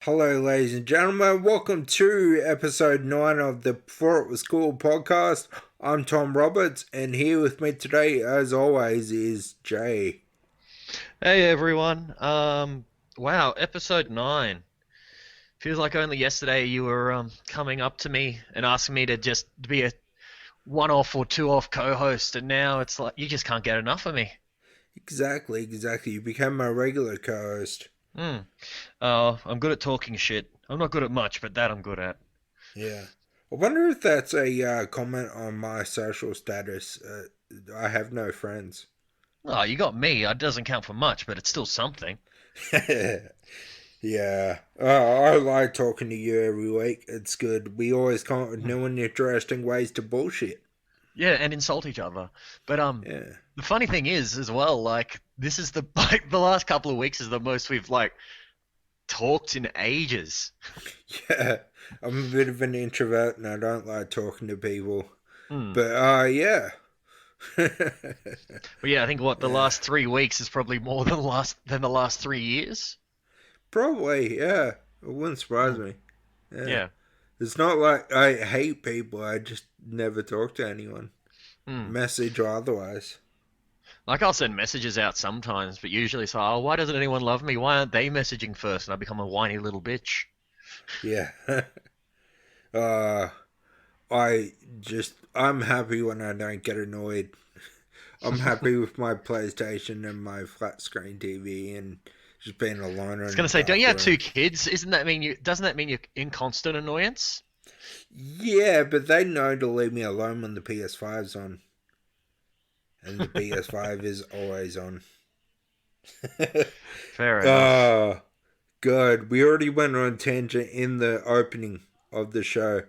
Hello, ladies and gentlemen. Welcome to episode 9 of the Before It Was Cool podcast. I'm Tom Roberts, and here with me today, as always, is Jay. Hey everyone. Wow, episode 9. Feels like only yesterday you were coming up to me and asking me to just be a one-off or two-off co-host, and now it's like you just can't get enough of me. Exactly. You became my regular co-host. Hmm. I'm good at talking shit. I'm not good at much, but that I'm good at. Yeah. I wonder if that's a comment on my social status. I have no friends. Oh, you got me. It doesn't count for much, but it's still something. Yeah. I like talking to you every week. It's good. We always come up with new and interesting ways to bullshit. Yeah, and insult each other. But Yeah. the funny thing is, as well, like this is the like the last couple of weeks is the most we've like talked in ages. Yeah, I'm a bit of an introvert and I don't like talking to people. Hmm. But yeah. But yeah, I think what the Yeah. last 3 weeks is probably more than the last 3 years. Probably, yeah. It wouldn't surprise Hmm. me. Yeah. Yeah. It's not like I hate people, I just never talk to anyone. Hmm. Message or otherwise. Like I'll send messages out sometimes, but usually it's like, oh, why doesn't anyone love me? Why aren't they messaging first? And I become a whiny little bitch. Yeah. uh I'm happy when I don't get annoyed. I'm happy with my PlayStation and my flat screen TV and just being alone I was in a gonna say, don't dark you have room. 2 kids? Doesn't that mean you're in constant annoyance? Yeah, but they know to leave me alone when the PS5's on. And the PS5 is always on. Fair enough. Oh, good. We already went on a tangent in the opening of the show.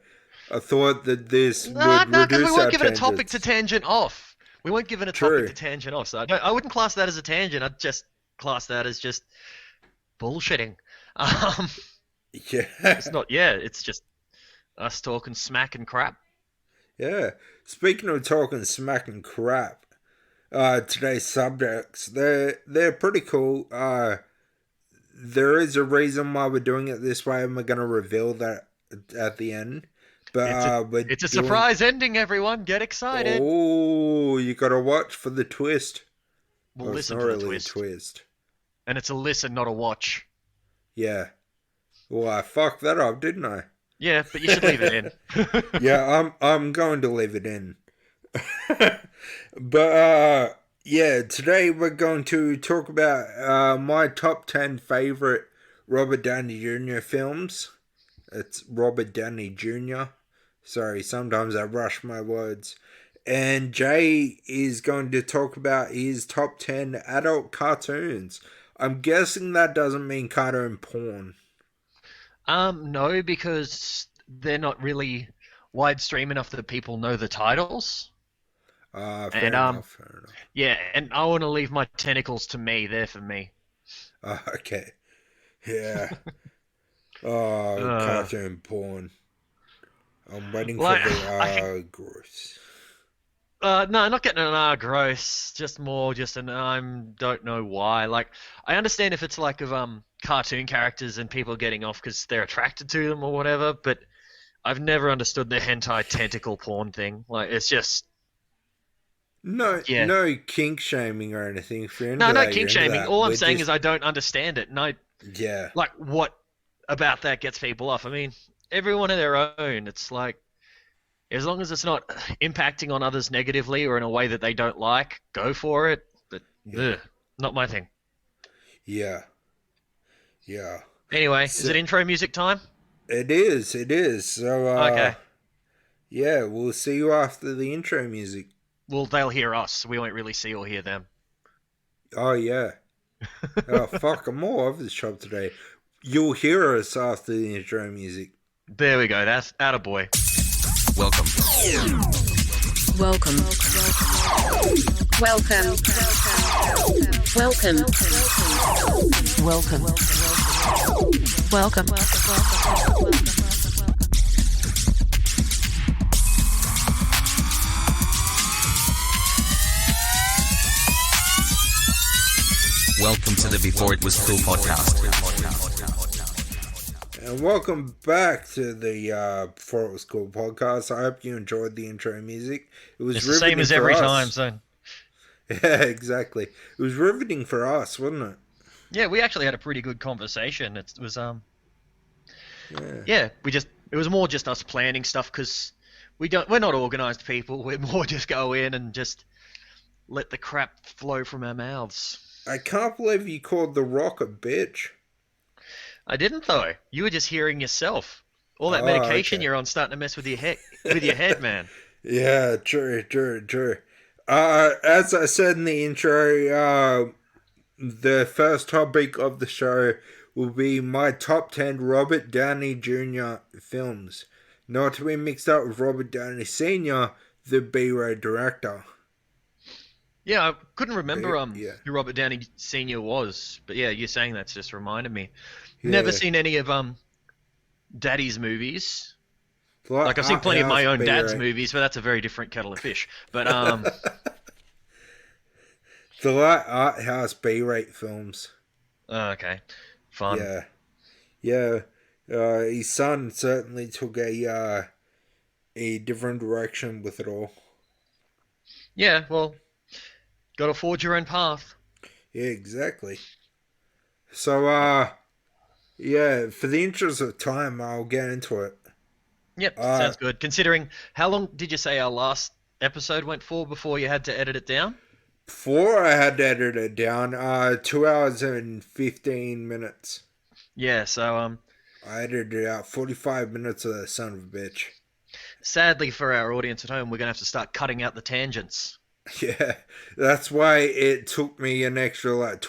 I thought that this No, would no, because we reduce our weren't given a topic to tangents. tangent off. We weren't given a topic True. to tangent off, so I wouldn't class that as a tangent. I'd just class that as just bullshitting. Um, Yeah. it's not. Yeah, it's just us talking smack and crap. Yeah. Speaking of talking smack and crap, today's subjects, they're pretty cool. There is a reason why we're doing it this way, and we're going to reveal that at the end. But It's a we're it's a doing. surprise ending, everyone. Get excited. Oh, you got to watch for the twist. We'll Well, it's listen not for the really a twist, twist. and it's a listen, not a watch. Yeah. Well, I fucked that up, didn't I? Yeah, but you should leave it in. Yeah, I'm going to leave it in. But yeah, today we're going to talk about my top 10 favorite Robert Downey Jr. films. It's Robert Downey Jr. Sorry, sometimes I rush my words. And Jay is going to talk about his top 10 adult cartoons. I'm guessing that doesn't mean cartoon porn. No, because they're not really widestream enough that people know the titles. Fair And enough, fair enough. yeah, and I want to leave my tentacles to me. They're for me. Okay, yeah. Oh, Uh, cartoon porn. I'm waiting for like the I can. gross. No, not getting an gross. Just more, just an don't know why. Like, I understand if it's like of cartoon characters and people getting off because they're attracted to them or whatever, but I've never understood the hentai tentacle porn thing. Like, it's just No, yeah. no kink shaming or anything. If you're No, into no that, you're kink into shaming. that. All I'm We're saying just, is I don't understand it, and I yeah, like what about that gets people off. I mean, everyone of their own. It's like as long as it's not impacting on others negatively or in a way that they don't like, go for it. But yeah, ugh, not my thing. yeah, yeah. Anyway, is So it intro music time? it is. So Okay. yeah, we'll see you after the intro music. Well, they'll hear us. We won't really see or hear them. Oh yeah. Oh fuck, I'm all over the shop today. You'll hear us after the intro music. There we go. That's attaboy. Welcome. Welcome. Welcome. Welcome. Welcome. Welcome. Welcome to the Before It Was Cool podcast. And welcome back to the Before It Was Cool podcast. I hope you enjoyed the intro music. It was It's the same riveting as for every us. time, so Yeah, exactly. It was riveting for us, wasn't it? yeah, we actually had a pretty good conversation. It was Yeah. it was more just us planning stuff because we're not organized people. We're more just go in and just let the crap flow from our mouths. I can't believe you called The Rock a bitch. I didn't though. You were just hearing yourself. All that Oh, medication okay. you're on starting to mess with your head, man. Yeah, true. As I said in the intro, the first topic of the show will be my top 10 Robert Downey Jr. films. Not to be mixed up with Robert Downey Sr., the B-Road director. Yeah, I couldn't remember Yeah. who Robert Downey Sr. was, but yeah, you saying that's just reminded me. Yeah. Never seen any of Daddy's movies. Like I've seen Art plenty of my house own dad's B-Road. movies, but that's a very different kettle of fish. But The light art house B-rate films. okay, fun. Yeah. His son certainly took a different direction with it all. Yeah, well, gotta forge your own path. Yeah, exactly. So, yeah, for the interest of time, I'll get into it. Yep, Uh, sounds good. Considering how long did you say our last episode went for before you had to edit it down? Before I had to edit it down, 2 hours and 15 minutes. Yeah, so I edited out 45 minutes of that son of a bitch. sadly for our audience at home, we're gonna have to start cutting out the tangents. Yeah, that's why it took me an extra like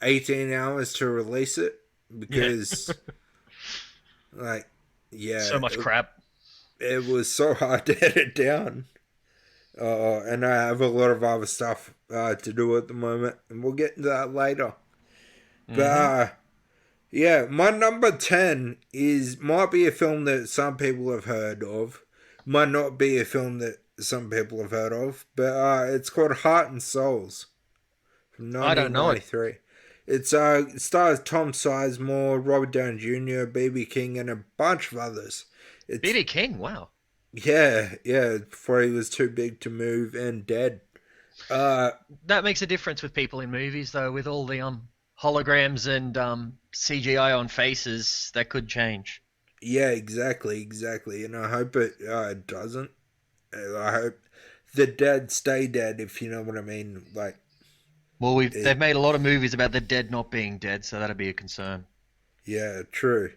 18 hours to release it. Because, like, yeah. So much crap. It was so hard to edit down. And I have a lot of other stuff to do at the moment. And we'll get into that later. But, yeah, my number 10 might be a film that some people have heard of. Might not be a film that some people have heard of. But it's called Heart and Souls from I don't know it. 1993. It stars Tom Sizemore, Robert Downey Jr., B.B. King, and a bunch of others. BB King, wow. Yeah, before he was too big to move and dead. That makes a difference with people in movies, though, with all the holograms and CGI on faces. That could change. Yeah, exactly. And I hope it doesn't. I hope the dead stay dead, if you know what I mean. Like, Well, they've made a lot of movies about the dead not being dead, so that'd be a concern. yeah, true.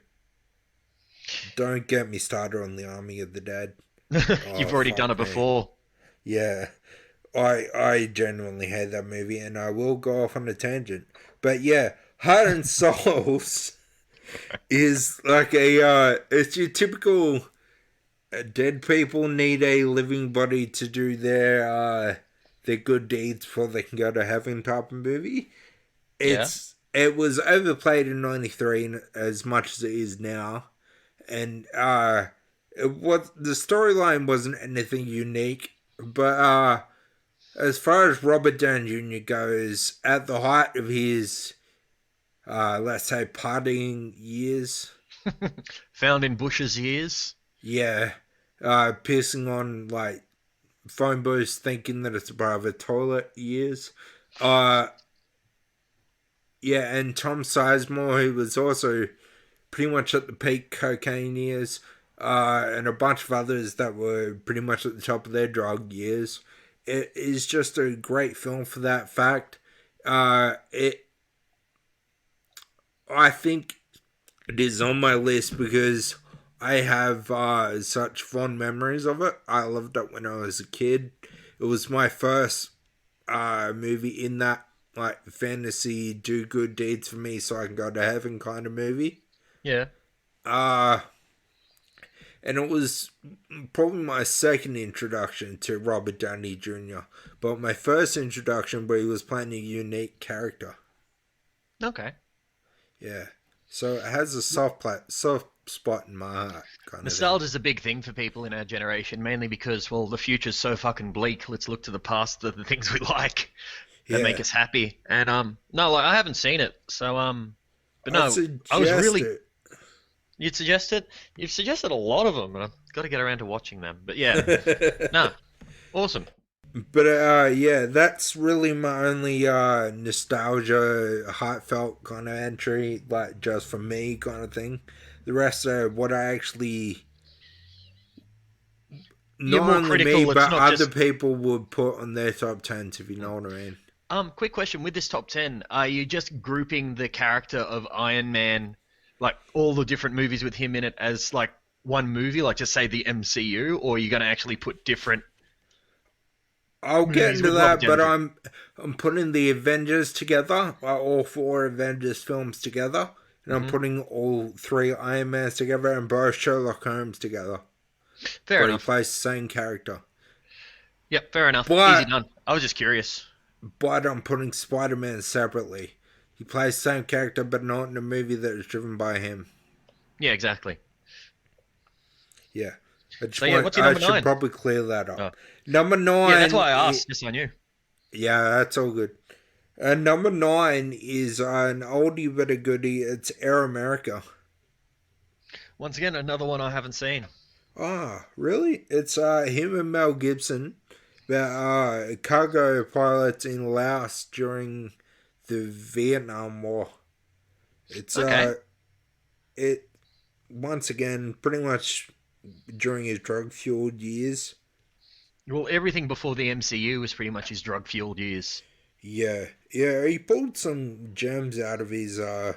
Don't get me started on the Army of the Dead. You've already fuck done it me. before. Yeah, I genuinely hate that movie, and I will go off on a tangent. But yeah, Heart and Souls is like it's your typical dead people need a living body to do their good deeds before they can go to heaven type of movie. It was overplayed in '93 as much as it is now, and the storyline wasn't anything unique, but as far as Robert Downey Jr. goes, at the height of his let's say partying years, Found in Bush's years. yeah, pissing on like phone booths thinking that it's a private toilet years, yeah, and Tom Sizemore, who was also pretty much at the peak cocaine years, and a bunch of others that were pretty much at the top of their drug years. It is just a great film for that fact. I think it is on my list because I have such fond memories of it. I loved it when I was a kid. It was my first movie in that like fantasy do good deeds for me so I can go to heaven kind of movie. Yeah. And it was probably my second introduction to Robert Downey Jr. But my first introduction where he was playing a unique character. Okay. Yeah. So it has a soft spot in my heart. Nostalgia is a big thing for people in our generation, mainly because, well, the future's so fucking bleak. Let's look to the past, the things we like that make us happy. And no, like I haven't seen it, so But I no, I was suggest really. it. You'd suggest it? You've suggested a lot of them, and I've got to get around to watching them. But yeah, nah, awesome. But yeah, that's really my only nostalgia, heartfelt kind of entry, like just for me kind of thing. The rest are what I actually, You're not more only me, critical. It's but not other just. people would put on their top tens, if you know what I mean. Quick question with this top 10, are you just grouping the character of Iron Man, like all the different movies with him in it, as like one movie, like just say the MCU, or are you going to actually put different I'll get movies into with Robert that, Downey but Jr.? I'm putting the Avengers together, all four Avengers films together, and I'm Hmm. putting all three Iron Mans together and both Sherlock Holmes together, Fair where he enough. plays the same character. Yep, fair enough. Easy But done. I was just curious. I'm putting Spider-Man separately. He plays the same character, but not in a movie that is driven by him. Yeah, exactly. Yeah, So yeah, what's your I number should nine? probably clear that Oh, up. Number yeah, that's nine, why I asked, just so I knew. yeah, that's all good. Number nine is an oldie but a goodie. It's Air America. Once again, another one I haven't seen. Ah, really? It's him and Mel Gibson about cargo pilots in Laos during the Vietnam War. It's Okay. it once again pretty much during his drug fueled years. Well, everything before the MCU was pretty much his drug-fueled years. Yeah, yeah, he pulled some gems out of his ass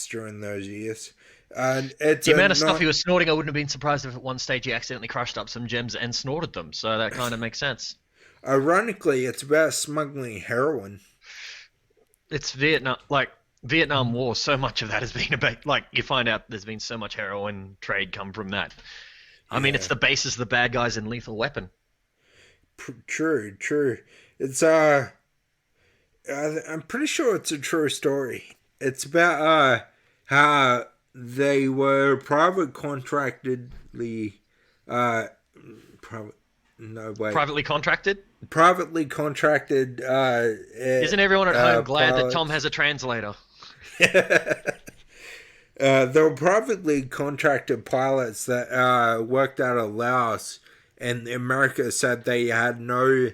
during those years. And it's The a amount of stuff he not was snorting, I wouldn't have been surprised if at one stage he accidentally crushed up some gems and snorted them. So that kind of makes sense. ironically, it's about smuggling heroin. It's Vietnam, like Vietnam War. So much of that has been about, like, you find out there's been so much heroin trade come from that. I mean, it's Yeah, the basis of the bad guys in Lethal Weapon. true, true. It's I'm pretty sure it's a true story. It's about how they were private contractedly uh private no wait Privately contracted. privately contracted Isn't everyone at home glad that Tom pilots. has a translator? They were privately contracted pilots that worked out of Laos, and America said they had no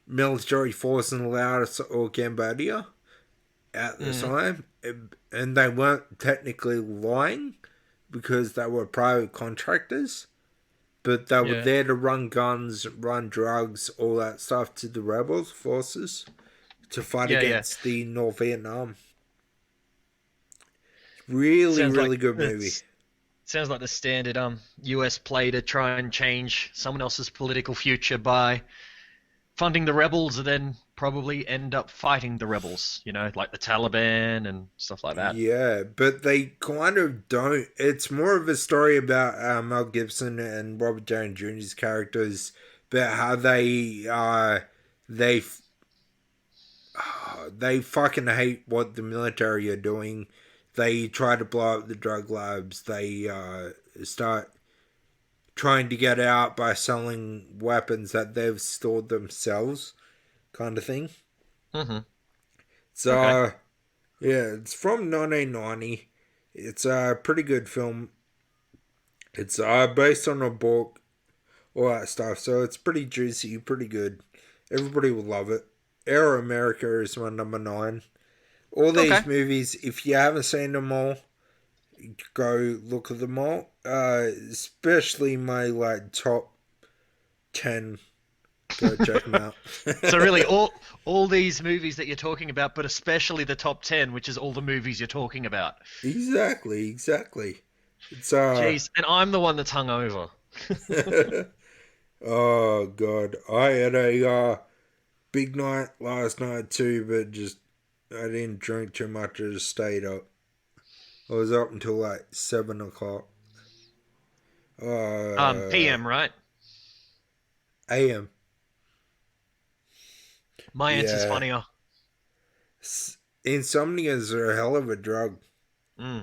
military force in Laos or Cambodia at the Mm, time, and they weren't technically lying because they were private contractors, but they were yeah. there to run guns, run drugs, all that stuff to the rebels forces to fight Yeah, yeah. against the North Vietnam. Really, Sounds like really good movie. it's sounds like the standard US play to try and change someone else's political future by funding the rebels and then probably end up fighting the rebels, like the Taliban and stuff like that. Yeah, but they kind of don't. It's more of a story about Mel Gibson and Robert Downey Jr.'s characters, about how they they fucking hate what the military are doing. They try to blow up the drug labs. They start trying to get out by selling weapons that they've stored themselves, kind of thing. Hmm. So Okay. yeah, it's from 1990. It's a pretty good film. It's based on a book, all that stuff. So it's pretty juicy, pretty good. Everybody will love it. Air America is my number nine. All Okay. these movies, if you haven't seen them all, go look at them all. Especially my like top 10. Go check them out. So really, all these movies that you're talking about, but especially the top 10, which is all the movies you're talking about. Exactly, exactly. It's Jeez, and I'm the one that's hungover. oh god, I had a big night last night too, but just I didn't drink too much. I just stayed up. I was up until like 7 o'clock. PM, right? AM. My answer's Yeah, funnier. insomnia is a hell of a drug. Mm.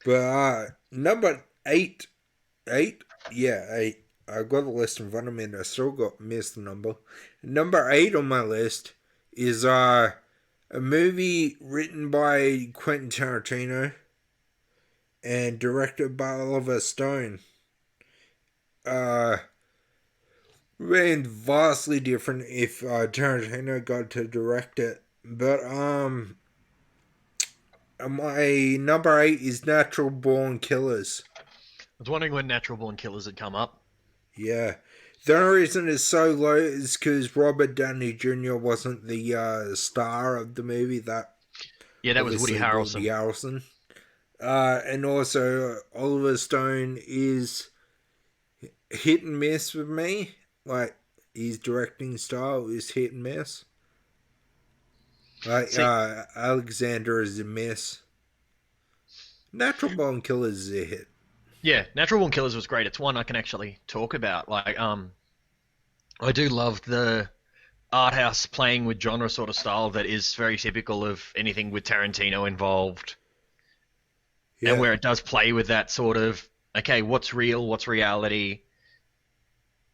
But number eight, eight, yeah, eight. I got the list in front of me, and I still got missed the number. Number eight on my list is a movie written by Quentin Tarantino and directed by Oliver Stone. And vastly different if Tarantino got to direct it. But my number 8 is Natural Born Killers. I was wondering when Natural Born Killers had come up. Yeah. The only reason it's so low is because Robert Downey Jr. wasn't the star of the movie. That was Woody Harrelson. And also, Oliver Stone is hit and miss with me. Like, his directing style is hit and miss. Like, Alexander is a miss. Natural Born Killers is a hit. Yeah, Natural Born Killers was great. It's one I can actually talk about. Like, I do love the art house playing with genre sort of style that is very typical of anything with Tarantino involved. Yeah. And where it does play with that sort of, okay, what's real, what's reality,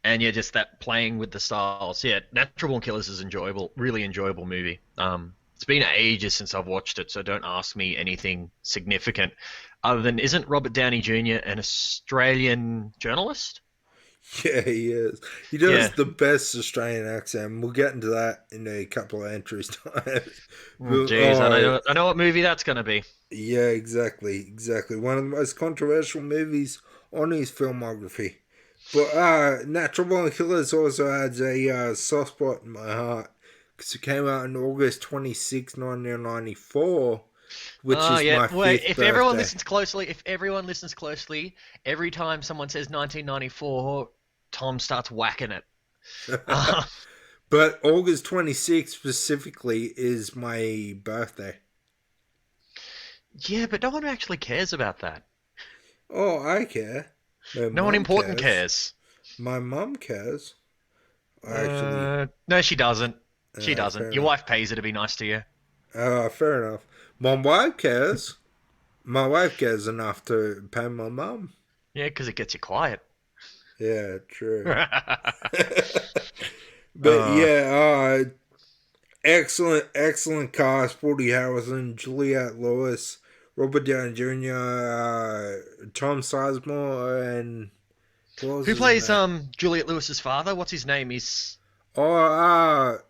and yeah, just that playing with the styles. Yeah, Natural Born Killers is enjoyable, really enjoyable movie. It's been ages since I've watched it, so don't ask me anything significant. Other than, isn't Robert Downey Jr. an Australian journalist? Yeah, he is. He does the best Australian accent. We'll get into that in a couple of entries time. Jeez, I know what movie that's going to be. Yeah, exactly. One of the most controversial movies on his filmography. But Natural Born Killers also has a soft spot in my heart because it came out on August 26, 1994. Which is my fifth if birthday. everyone listens closely, every time someone says 1994, Tom starts whacking it. But August 26th specifically is my birthday. Yeah, but no one actually cares about that. Oh, I care. No one important cares. My mum cares. Actually, no, she doesn't. She doesn't. Your wife pays her to be nice to you. Fair enough. My wife cares. My wife cares enough to pay my mum. Yeah, because it gets you quiet. Yeah, true. But excellent cast. Woody Harrelson, Juliette Lewis, Robert Downey Jr., Tom Sizemore, and who plays Juliette Lewis's father? What's his name? The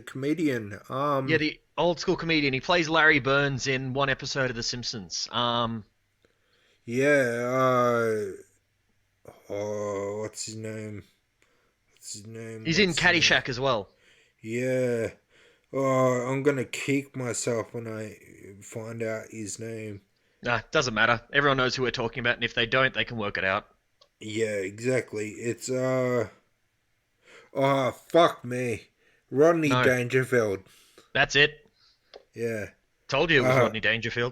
comedian. The old school comedian. He plays Larry Burns in one episode of The Simpsons. What's his name? He's in Caddyshack as well. Yeah. I'm gonna kick myself when I find out his name. Nah, doesn't matter. Everyone knows who we're talking about, and if they don't, they can work it out. Yeah, exactly. It's fuck me. Rodney Dangerfield. That's it. Yeah. Told you it was Rodney Dangerfield.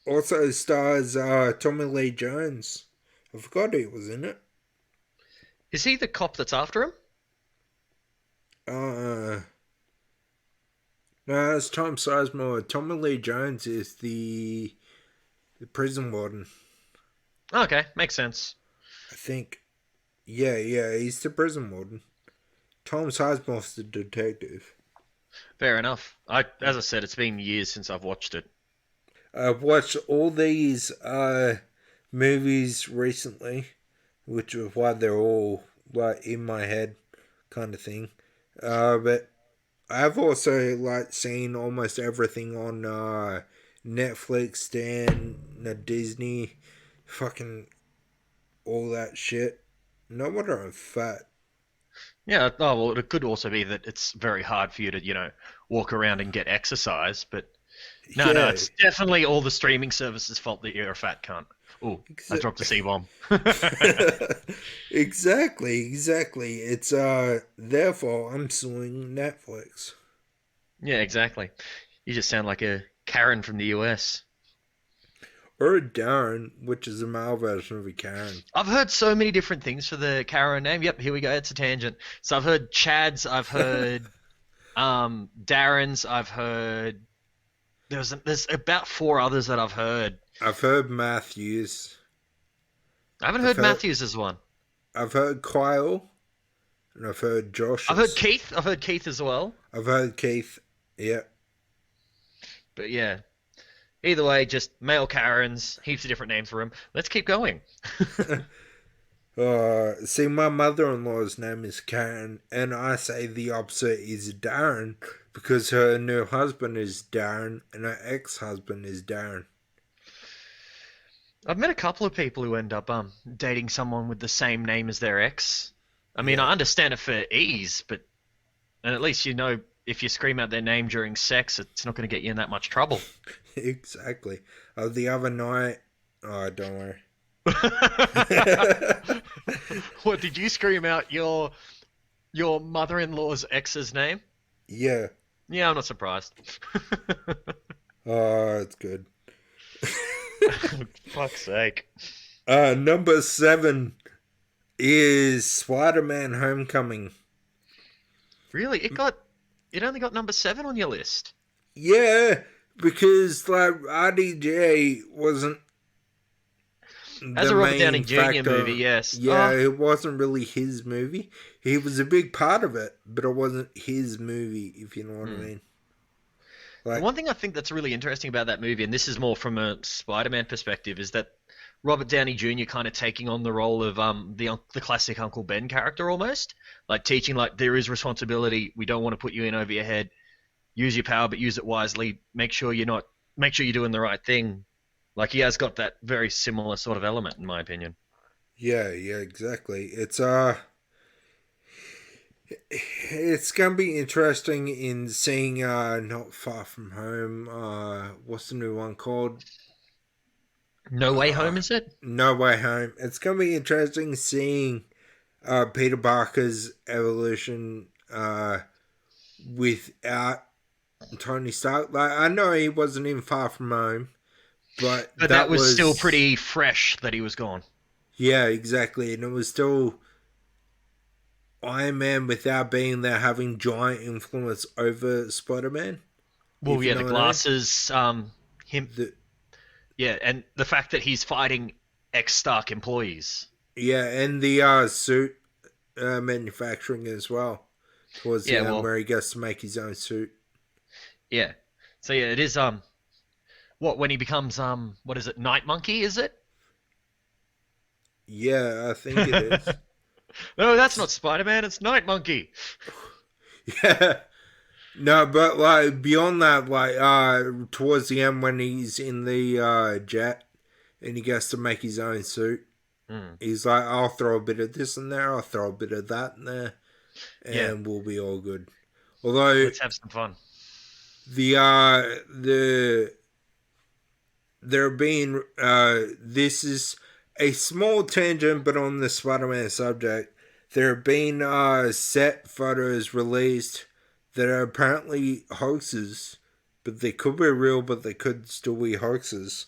Also stars Tommy Lee Jones. I forgot he was in it. Is he the cop that's after him? No, it's Tom Sizemore. Tommy Lee Jones is the prison warden. Okay, makes sense. I think. Yeah, he's the prison warden. Tom Sizemore's the detective. Fair enough. As I said, it's been years since I've watched it. I've watched all these movies recently, which is why they're all like in my head, kind of thing. But I've also seen almost everything on Netflix, Stan, Disney, fucking all that shit. No wonder I'm fat. Yeah, well, it could also be that it's very hard for you to, walk around and get exercise, but no, it's definitely all the streaming services' fault that you're a fat cunt. Oh, I dropped a C-bomb. Exactly. It's therefore I'm suing Netflix. Yeah, exactly. You just sound like a Karen from the US. Or a Darren, which is a male version of a Karen. I've heard so many different things for the Karen name. Yep, here we go. It's a tangent. So I've heard Chad's, I've heard Darren's, I've heard... There's about 4 others that I've heard. I've heard Matthews. I haven't heard Matthews as one. I've heard Kyle. And I've heard Josh. I've heard Keith. I've heard Keith as well. I've heard Keith. Yeah. But yeah, either way, just male Karens, heaps of different names for him. Let's keep going. See, my mother-in-law's name is Karen, and I say the opposite is Darren because her new husband is Darren and her ex-husband is Darren. I've met a couple of people who end up dating someone with the same name as their ex. I mean, Yeah. I understand it for ease, but and at least you know if you scream out their name during sex, it's not going to get you in that much trouble. Exactly. The other night, oh, don't worry. What did you scream out your mother-in-law's ex's name? Yeah. Yeah, I'm not surprised. Oh, it's good. Fuck's sake. Number 7 is Spider-Man Homecoming. Really? It only got number 7 on your list. Yeah, because like RDJ wasn't As the a Robert main Downey Jr. factor. movie, yes. Yeah, Oh, it wasn't really his movie. He was a big part of it, but it wasn't his movie, if you know what I mean. Like, one thing I think that's really interesting about that movie, and this is more from a Spider-Man perspective, is that Robert Downey Jr. kind of taking on the role of the classic Uncle Ben character almost, like teaching like there is responsibility. We don't want to put you in over your head. Use your power, but use it wisely. Make sure you're doing the right thing. Like he has got that very similar sort of element, in my opinion. yeah, exactly. It's gonna be interesting in seeing Not Far From Home. What's the new one called? No Way Home, is it? No Way Home. It's gonna be interesting seeing Peter Parker's evolution without Tony Stark. Like I know he wasn't in Far From Home, but That was still pretty fresh that he was gone. Yeah, exactly, and it was still Iron Man without being there, having giant influence over Spider-Man. Well, If you yeah, know the what I mean. glasses, him, The, yeah, and the fact that he's fighting ex-Stark employees. yeah, and the suit manufacturing as well. Towards the Yeah, end, well, where he gets to make his own suit. yeah. So yeah, it is when he becomes what is it, Night Monkey, is it? Yeah, I think it is. No, that's not Spider-Man, it's Night Monkey. Yeah. No, but like beyond that, like towards the end when he's in the jet and he gets to make his own suit, he's like, I'll throw a bit of this in there, I'll throw a bit of that in there, and Yeah. we'll be all good. Although Let's have some fun. the there have been this is a small tangent, but on the Spider-Man subject, there have been set photos released that are apparently hoaxes, but they could be real, but they could still be hoaxes,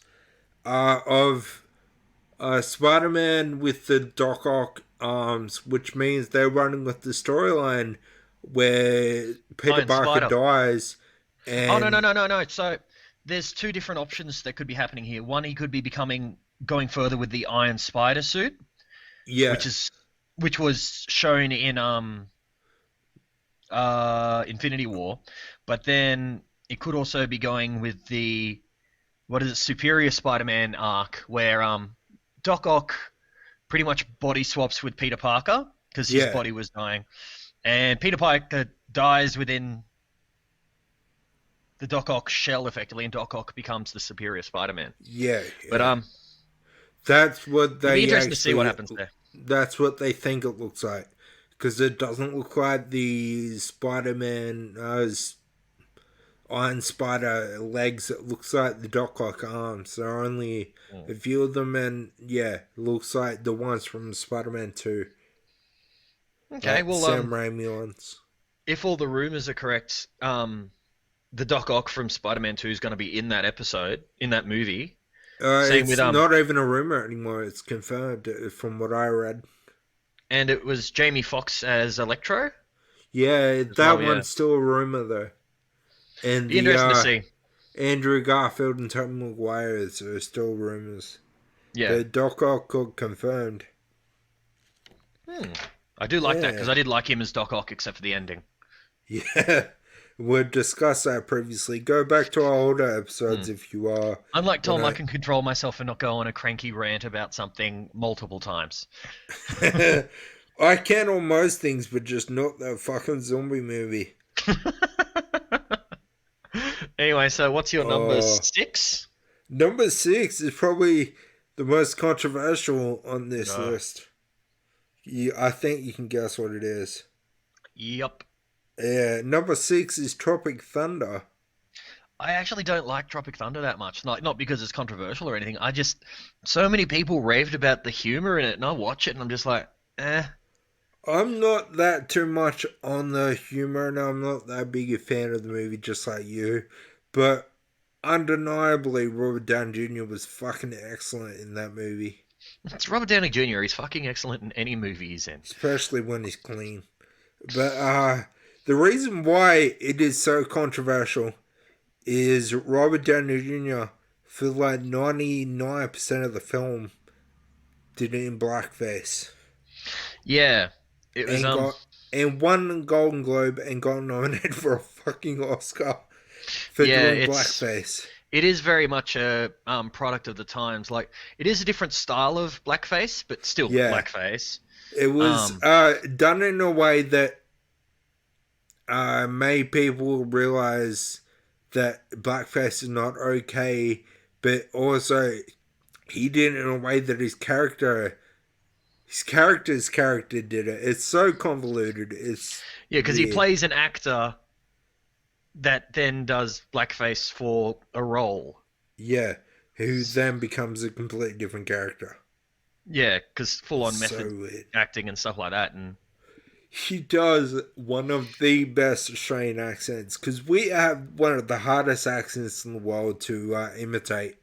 of Spider-Man with the Doc Ock arms, which means they're running with the storyline where Peter Iron Parker Spider. dies. And Oh no. So there's two different options that could be happening here. One, he could be going further with the Iron Spider suit, yeah, which was shown in Infinity War, but then it could also be going with the Superior Spider-Man arc where Doc Ock pretty much body swaps with Peter Parker because his Yeah. body was dying, and Peter Parker dies within the Doc Ock shell effectively, and Doc Ock becomes the Superior Spider-Man. yeah. But That's what it'd they be interesting to see what happens there. That's what they think it looks like, because it doesn't look like the Spider-Man Iron Spider legs. It looks like the Doc Ock arms. There are only a few of them, and yeah, it looks like the ones from Spider-Man 2. Okay, Like well, Sam Raimi ones. if all the rumors are correct, the Doc Ock from Spider-Man 2 is going to be in that episode, in that movie. Same It's with, not even a rumor anymore. It's confirmed from what I read. And it was Jamie Foxx as Electro. Yeah, that well, yeah. one's still a rumor though. And Be interesting to see. Andrew Garfield and Tobey Maguire are still rumors. Yeah, The Doc Ock got confirmed. I do like that Yeah. because I did like him as Doc Ock, except for the ending. Yeah. We've discussed that previously. Go back to our older episodes if you are. Unlike Tom, I wanna- can control myself and not go on a cranky rant about something multiple times. I can on most things, but just not that fucking zombie movie. Anyway, so what's your number Oh. 6? Number 6 is probably the most controversial on this Uh, list. I think you can guess what it is. Yup. Yeah, number 6 is Tropic Thunder. I actually don't like Tropic Thunder that much. Not because it's controversial or anything. So many people raved about the humor in it, and I watch it, and I'm just like, eh. I'm not that too much on the humor, and I'm not that big a fan of the movie, just like you. But undeniably, Robert Downey Jr. was fucking excellent in that movie. It's Robert Downey Jr. He's fucking excellent in any movie he's in. Especially when he's clean. But the reason why it is so controversial is Robert Downey Jr. for like 99% of the film did it in blackface. Yeah, it was and won a Golden Globe and got nominated for a fucking Oscar for Yeah, doing blackface. it is very much a product of the times. Like, it is a different style of blackface, but still blackface. It was done in a way that made people realize that blackface is not okay, but also he did it in a way that his character's character did it. It's so convoluted. It's because he weird. plays an actor that then does blackface for a role. Yeah, who then becomes a completely different character. Yeah, because full-on So method weird. acting and stuff like that. And He does one of the best Australian accents, because we have one of the hardest accents in the world to imitate.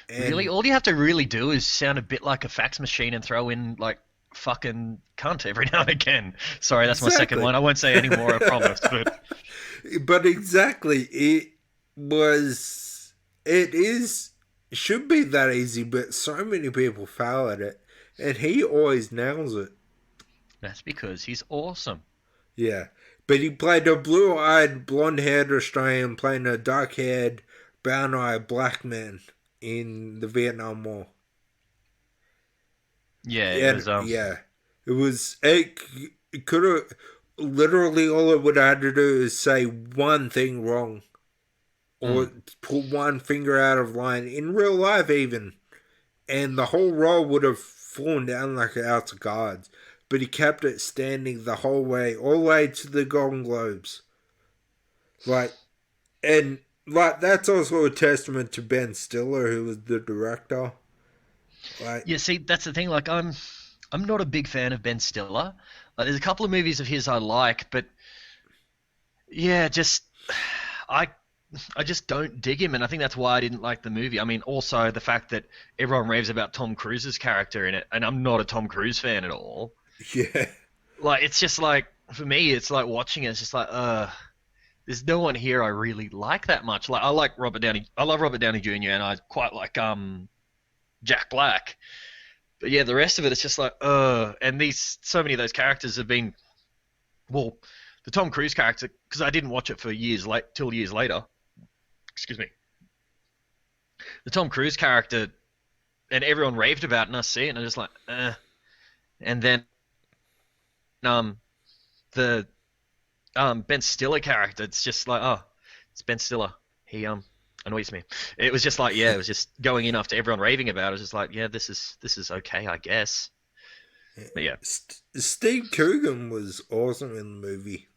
And really, all you have to really do is sound a bit like a fax machine and throw in, like, fucking cunt every now and again. Sorry, that's my second Exactly. one. I won't say any more, I promise. But exactly, should be that easy, but so many people fail at it, and he always nails it. That's because he's awesome. Yeah, but he played a blue-eyed, blonde-haired Australian playing a dark-haired, brown-eyed black man in the Vietnam War. Yeah, Yeah, it could have literally all it would have had to do is say one thing wrong, or put one finger out of line in real life even, and the whole role would have fallen down like a house of cards. But he kept it standing the whole way, all the way to the Golden Globes. That's also a testament to Ben Stiller, who was the director. Yeah, see, that's the thing. Like, I'm not a big fan of Ben Stiller. Like, there's a couple of movies of his I like, but yeah, I just don't dig him, and I think that's why I didn't like the movie. I mean, also the fact that everyone raves about Tom Cruise's character in it, and I'm not a Tom Cruise fan at all. Yeah. Like, it's just like, for me, it's like watching it, it's just like, there's no one here I really like that much. Like, I love Robert Downey Jr., and I quite like Jack Black. But yeah, the rest of it, it's just like, and so many of those characters have been, well, the Tom Cruise character, because I didn't watch it for till years later. Excuse me. The Tom Cruise character, and everyone raved about it, and I see it, and I'm just like, And then, the Ben Stiller character, it's just like, oh, it's Ben Stiller. He annoys me. It was just like, yeah, it was just going in after everyone raving about it. It was just like, yeah, this is okay, I guess. But yeah, Steve Coogan was awesome in the movie.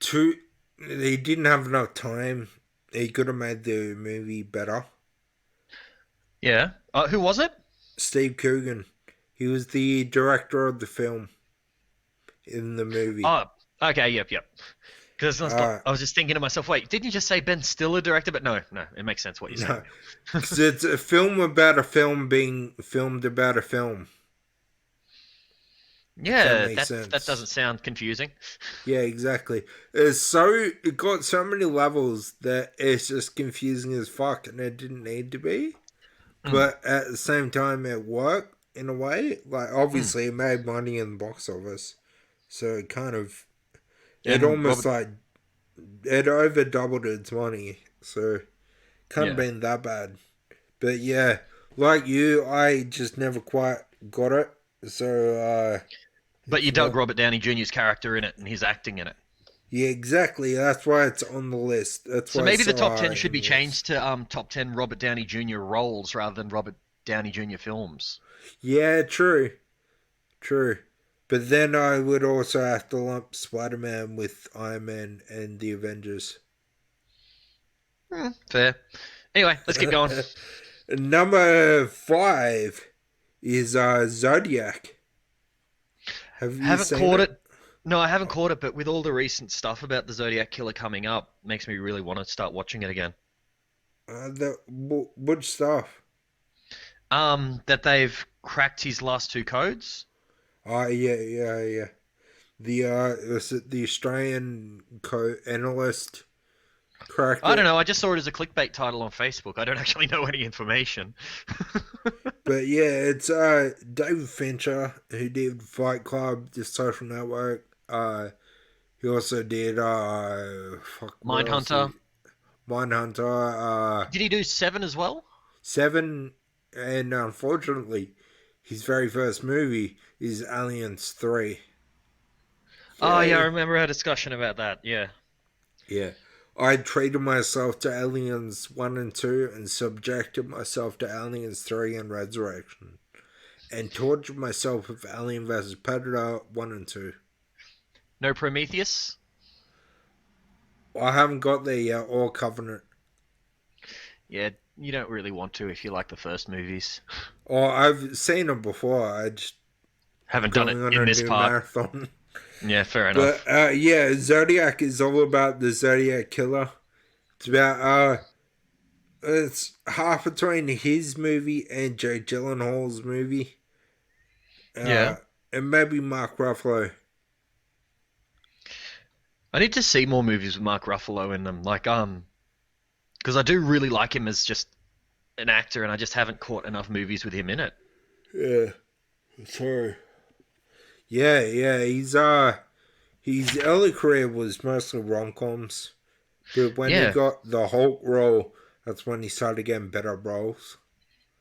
He didn't have enough time. He could have made the movie better. yeah. Who was it? Steve Coogan. He was the director of the film in the movie. Oh, okay, yep. Because I was just thinking to myself, wait, didn't you just say Ben Stiller directed? But no, it makes sense what you said. No, 'cause it's a film about a film being filmed about a film. Yeah, makes sense. that doesn't sound confusing. Yeah, exactly. It got so many levels that it's just confusing as fuck, and it didn't need to be. But at the same time, it worked in a way. Like, obviously, it made money in the box office, so it kind of, it And almost like it over doubled its money, so can't have Yeah. been that bad. But yeah, like you, I just never quite got it. So But you it's dug one. Robert Downey Jr.'s character in it and his acting in it. Yeah, exactly. That's why it's on the list. That's So why it's maybe the so top 10 high should on be the list. changed to top 10 Robert Downey Jr. roles rather than Robert Downey Jr. films. Yeah, true, true. But then I would also have to lump Spider Man with Iron Man and the Avengers. Fair. Anyway, let's keep going. Number 5 is Zodiac. Have you Haven't seen caught it? it. No, I haven't caught it, but with all the recent stuff about the Zodiac Killer coming up, makes me really want to start watching it again. Which stuff? That they've cracked his last two codes. Oh yeah. The was it the Australian analyst cracked I don't it? know. I just saw it as a clickbait title on Facebook. I don't actually know any information. But yeah, it's David Fincher who did Fight Club, The Social Network. He also did what else? Mindhunter. Mindhunter. Did he do Seven as well? Seven, and unfortunately, his very first movie is Aliens 3. Oh yeah, I Yay! remember our discussion about that. Yeah. Yeah. I treated myself to Aliens 1 and 2 and subjected myself to Aliens 3 and Resurrection. And tortured myself with Alien vs. Predator 1 and 2. No Prometheus. I haven't got there yet, or Covenant. Yeah, you don't really want to if you like the first movies. Or I've seen them before, I just Haven't done it going on in a this new part. marathon. Yeah, fair But enough. yeah, Zodiac is all about the Zodiac Killer. It's about it's half between his movie and Jake Gyllenhaal's movie. Yeah. And maybe Mark Ruffalo. I need to see more movies with Mark Ruffalo in them. Like, because I do really like him as just an actor, and I just haven't caught enough movies with him in it. Yeah. So yeah, his early career was mostly rom coms. But when he Yeah. got the Hulk role, that's when he started getting better roles.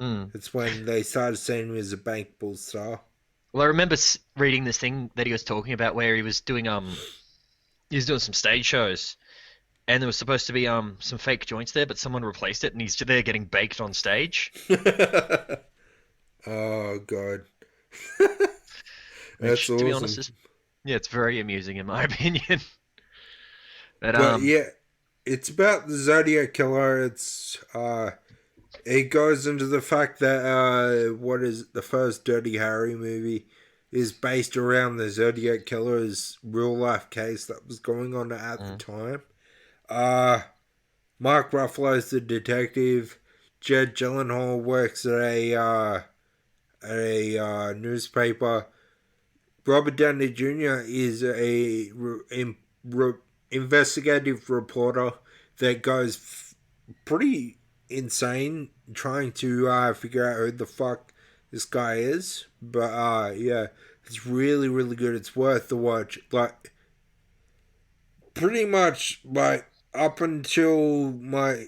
Mm. It's when they started seeing him as a bankable star. Well, I remember reading this thing that he was talking about where he was doing some stage shows, and there was supposed to be some fake joints there, but someone replaced it, and he's there getting baked on stage. Oh god. That's Which, to be honest, awesome. is yeah, it's very amusing in my opinion. But But yeah, it's about the Zodiac Killer. It goes into the fact that what is it, the first Dirty Harry movie is based around the Zodiac Killer's real life case that was going on at the mm, time. Mark Ruffalo's the detective. Jed Gyllenhaal works at a newspaper. Robert Downey Jr. is a investigative reporter that goes pretty insane trying to figure out who the fuck this guy is. But yeah, it's really really good. It's worth the watch. Like pretty much like up until my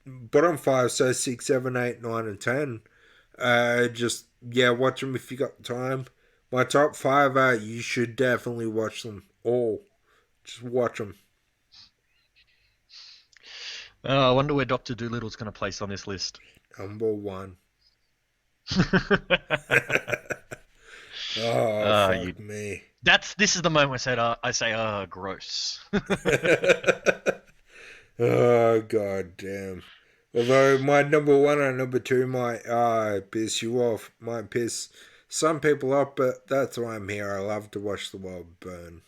bottom five, so 6, 7, 8, 9, and 10. Just yeah, watch them if you got time. My top five, you should definitely watch them all. Just watch them. oh, I wonder where Doctor Doolittle's going to place on this list. Number one. Oh You. fuck me. This is the moment I say, gross. Oh god damn. Although my number one and number two might piss you off, might piss some people off, but that's why I'm here. I love to watch the world burn.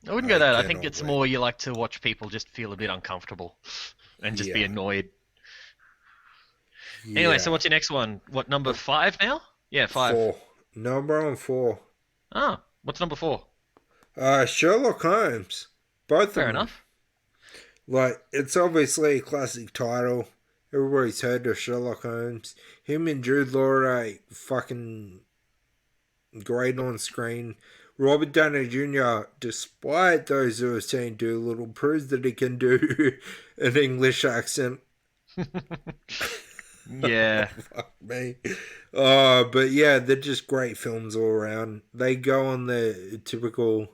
I wouldn't go I that. I think cannot it's wait. more you like to watch people just feel a bit uncomfortable and just be Yeah. annoyed. Anyway, so Yeah. what's your next one? What, number 5 now? Yeah, 5. 4. Number on 4. Ah, what's number 4? Sherlock Holmes. Both of Fair them. enough. Like, it's obviously a classic title. Everybody's heard of Sherlock Holmes. Him and Jude Law are fucking great on screen. Robert Downey Jr., despite those who have seen Doolittle, proves that he can do an English accent. Yeah. Fuck me. But yeah, they're just great films all around. They go on the typical.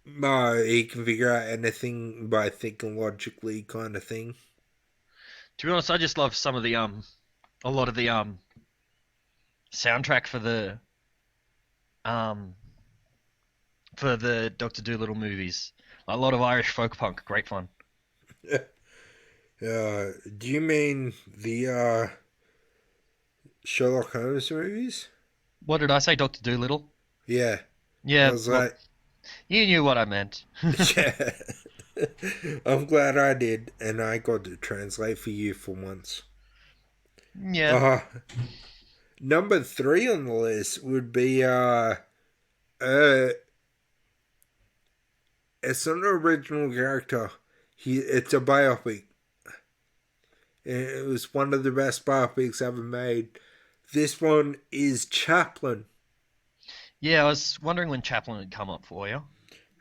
He can figure out anything by thinking logically, kind of thing. To be honest, I just love some of the a lot of the soundtrack um for the Doctor Dolittle movies. A lot of Irish folk punk, great fun. Do you mean the Sherlock Holmes movies? What did I say, Doctor Dolittle? Yeah, I Yeah, was well, like, you knew what I meant. yeah. I'm glad I did, and I got to translate for you for once. Yeah. Number 3 on the list would be it's not an original character. It's a biopic. It was one of the best biopics ever made. This one is Chaplin. Yeah, I was wondering when Chaplin had come up for you.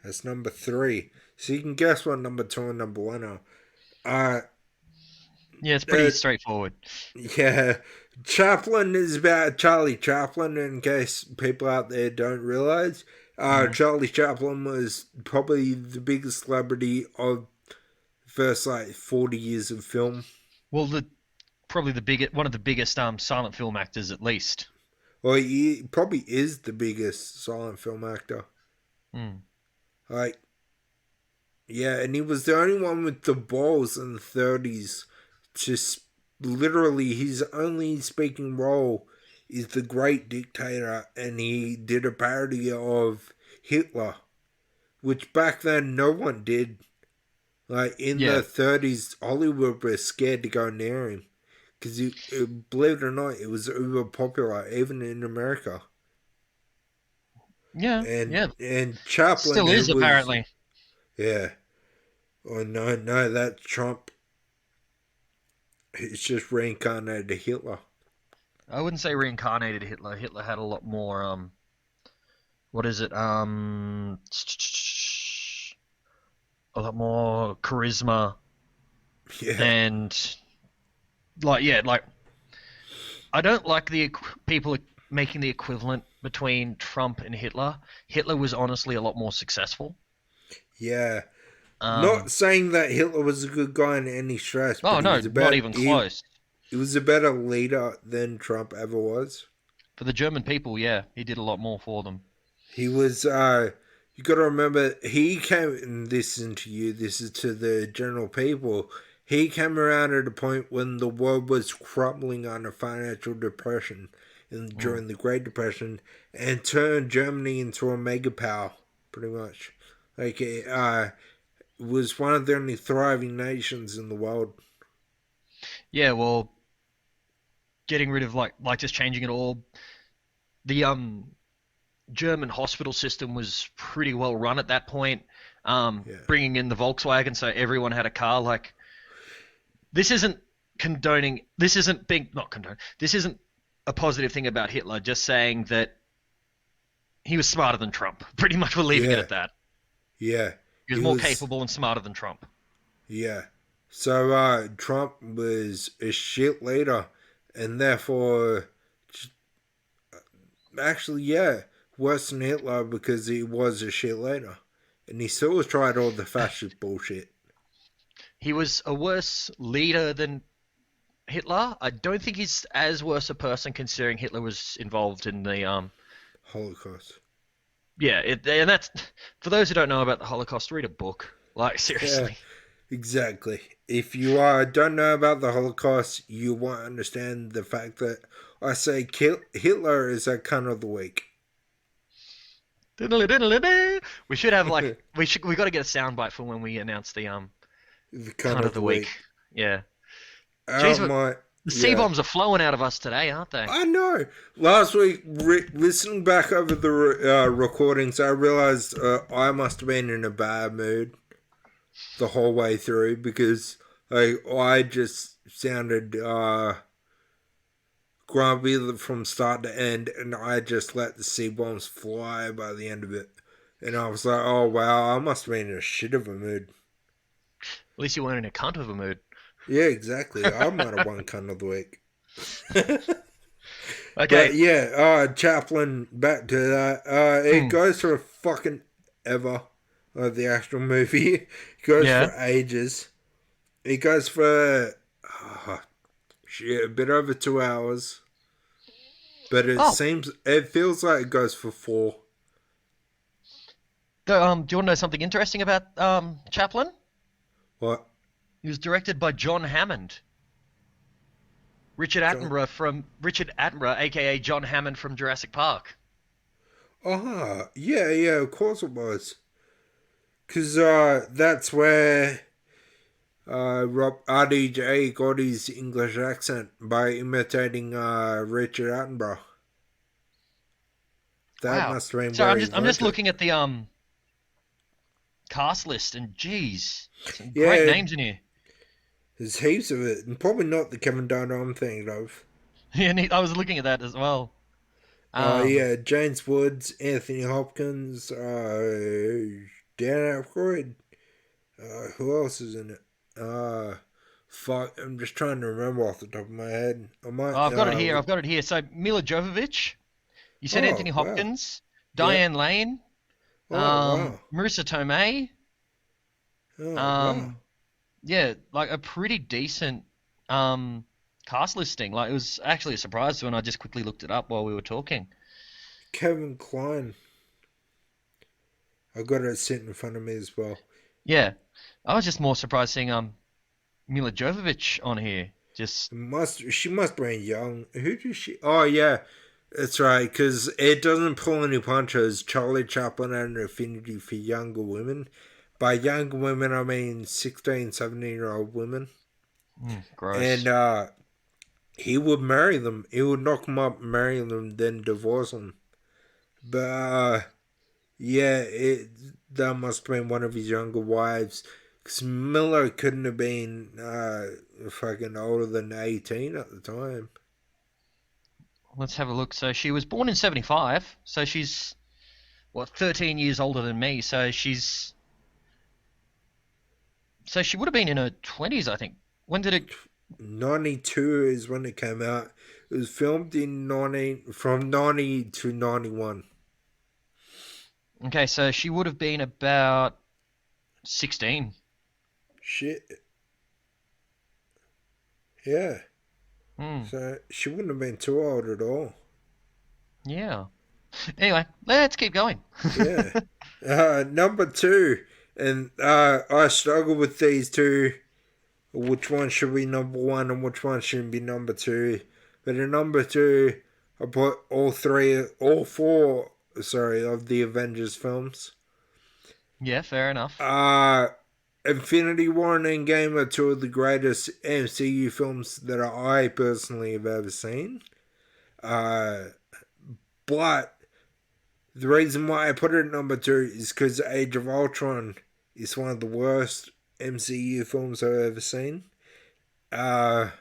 That's number 3. So you can guess what number 2 and number 1 are. Yeah, it's pretty straightforward. Yeah, Chaplin is about Charlie Chaplin, in case people out there don't realize. Charlie Chaplin was probably the biggest celebrity of the first 40 years of film. Well, probably one of the biggest silent film actors at least. Well, he probably is the biggest silent film actor. Mm. Yeah, and he was the only one with the balls in the 30s. Just literally, his only speaking role is the Great Dictator, and he did a parody of Hitler, which back then no one did. In the 30s, Hollywood was scared to go near him. Because, believe it or not, it was uber popular, even in America. Yeah, And Chaplin... Still is, apparently. Yeah. Oh, no, that's Trump. It's just reincarnated Hitler. I wouldn't say reincarnated Hitler. Hitler had a lot more, what is it? A lot more charisma. Yeah. And, I don't like the people making the equivalent between Trump and Hitler. Hitler was honestly a lot more successful. Yeah. Not saying that Hitler was a good guy in any stretch. Oh, no, not even close. He was a better leader than Trump ever was. For the German people, yeah, he did a lot more for them. He was, you got to remember, he came, and this isn't to you, this is to the general people. He came around at a point when the world was crumbling under financial depression during the Great Depression, and turned Germany into a mega power, pretty much. It was one of the only thriving nations in the world. Yeah, well, getting rid of just changing it all. The German hospital system was pretty well run at that point. Bringing in the Volkswagen, so everyone had a car. This isn't condoning. This isn't not condone. This isn't a positive thing about Hitler. Just saying that he was smarter than Trump. Pretty much, we're leaving it at that. Yeah. He was more capable and smarter than Trump. Yeah. So Trump was a shit leader, and therefore, actually, yeah, worse than Hitler because he was a shit leader, and he still tried all the fascist bullshit. He was a worse leader than Hitler. I don't think he's as worse a person considering Hitler was involved in the Holocaust. Yeah, and that's for those who don't know about the Holocaust. Read a book, seriously. Yeah, exactly. If you don't know about the Holocaust, you won't understand the fact that I say Hitler is a cunt of the week. We should have we got to get a soundbite for when we announce the cunt of the week. Yeah. Jeez, the C-bombs are flowing out of us today, aren't they? I know. Last week, listening back over the recordings, I realized I must have been in a bad mood the whole way through because I just sounded grumpy from start to end, and I just let the seed bombs fly by the end of it. And I was like, oh wow, I must have been in a shit of a mood. At least you weren't in a cunt of a mood. Yeah, exactly. I might have won cunt of the week. Okay. But yeah, Chaplin, back to that. It goes for fucking ever. The actual movie. It goes Yeah. for ages. It goes for shit, a bit over 2 hours. But it feels like it goes for 4. Do you want to know something interesting about Chaplin? What? He was directed by John Hammond. Richard Attenborough, aka John Hammond from Jurassic Park. Yeah, of course it was. Because that's where RDJ got his English accent by imitating Richard Attenborough. That must have been So where I'm just looking at the cast list, and geez, some great names in here. There's heaps of it, and probably not the Kevin Donner I'm thinking of. Yeah, I was looking at that as well. James Woods, Anthony Hopkins, Dan Aykroyd. Who else is in it? Fuck, I'm just trying to remember off the top of my head. I've got it here. So Mila Jovovich. You said Anthony Hopkins, Diane Lane, Marissa Tomei. Wow. Yeah, like a pretty decent cast listing. Like, it was actually a surprise when I just quickly looked it up while we were talking. Kevin Kline. I got it sitting in front of me as well. Yeah, I was just more surprised seeing Mila Jovovich on here. She must be young. Who does she? Oh yeah, that's right. Because it doesn't pull any punches. Charlie Chaplin had an affinity for younger women. By younger women, I mean 16, 17-year-old women. Gross. And he would marry them. He would knock them up, marry them, then divorce them. But that must have been one of his younger wives. Because Miller couldn't have been fucking older than 18 at the time. Let's have a look. So she was born in 75. So she's, 13 years older than me. So she would have been in her 20s, I think. When did it... 92 is when it came out. It was filmed from 90 to 91. Okay, so she would have been about 16. Shit. Yeah. Hmm. So she wouldn't have been too old at all. Yeah. Anyway, let's keep going. Yeah. Number 2. And I struggle with these two. Which one should be number 1 and which one shouldn't be number 2. But in number 2, I put all four of the Avengers films. Yeah, fair enough. Infinity War and Endgame are 2 of the greatest MCU films that I personally have ever seen. But the reason why I put it at number 2 is because Age of Ultron is one of the worst MCU films I've ever seen. I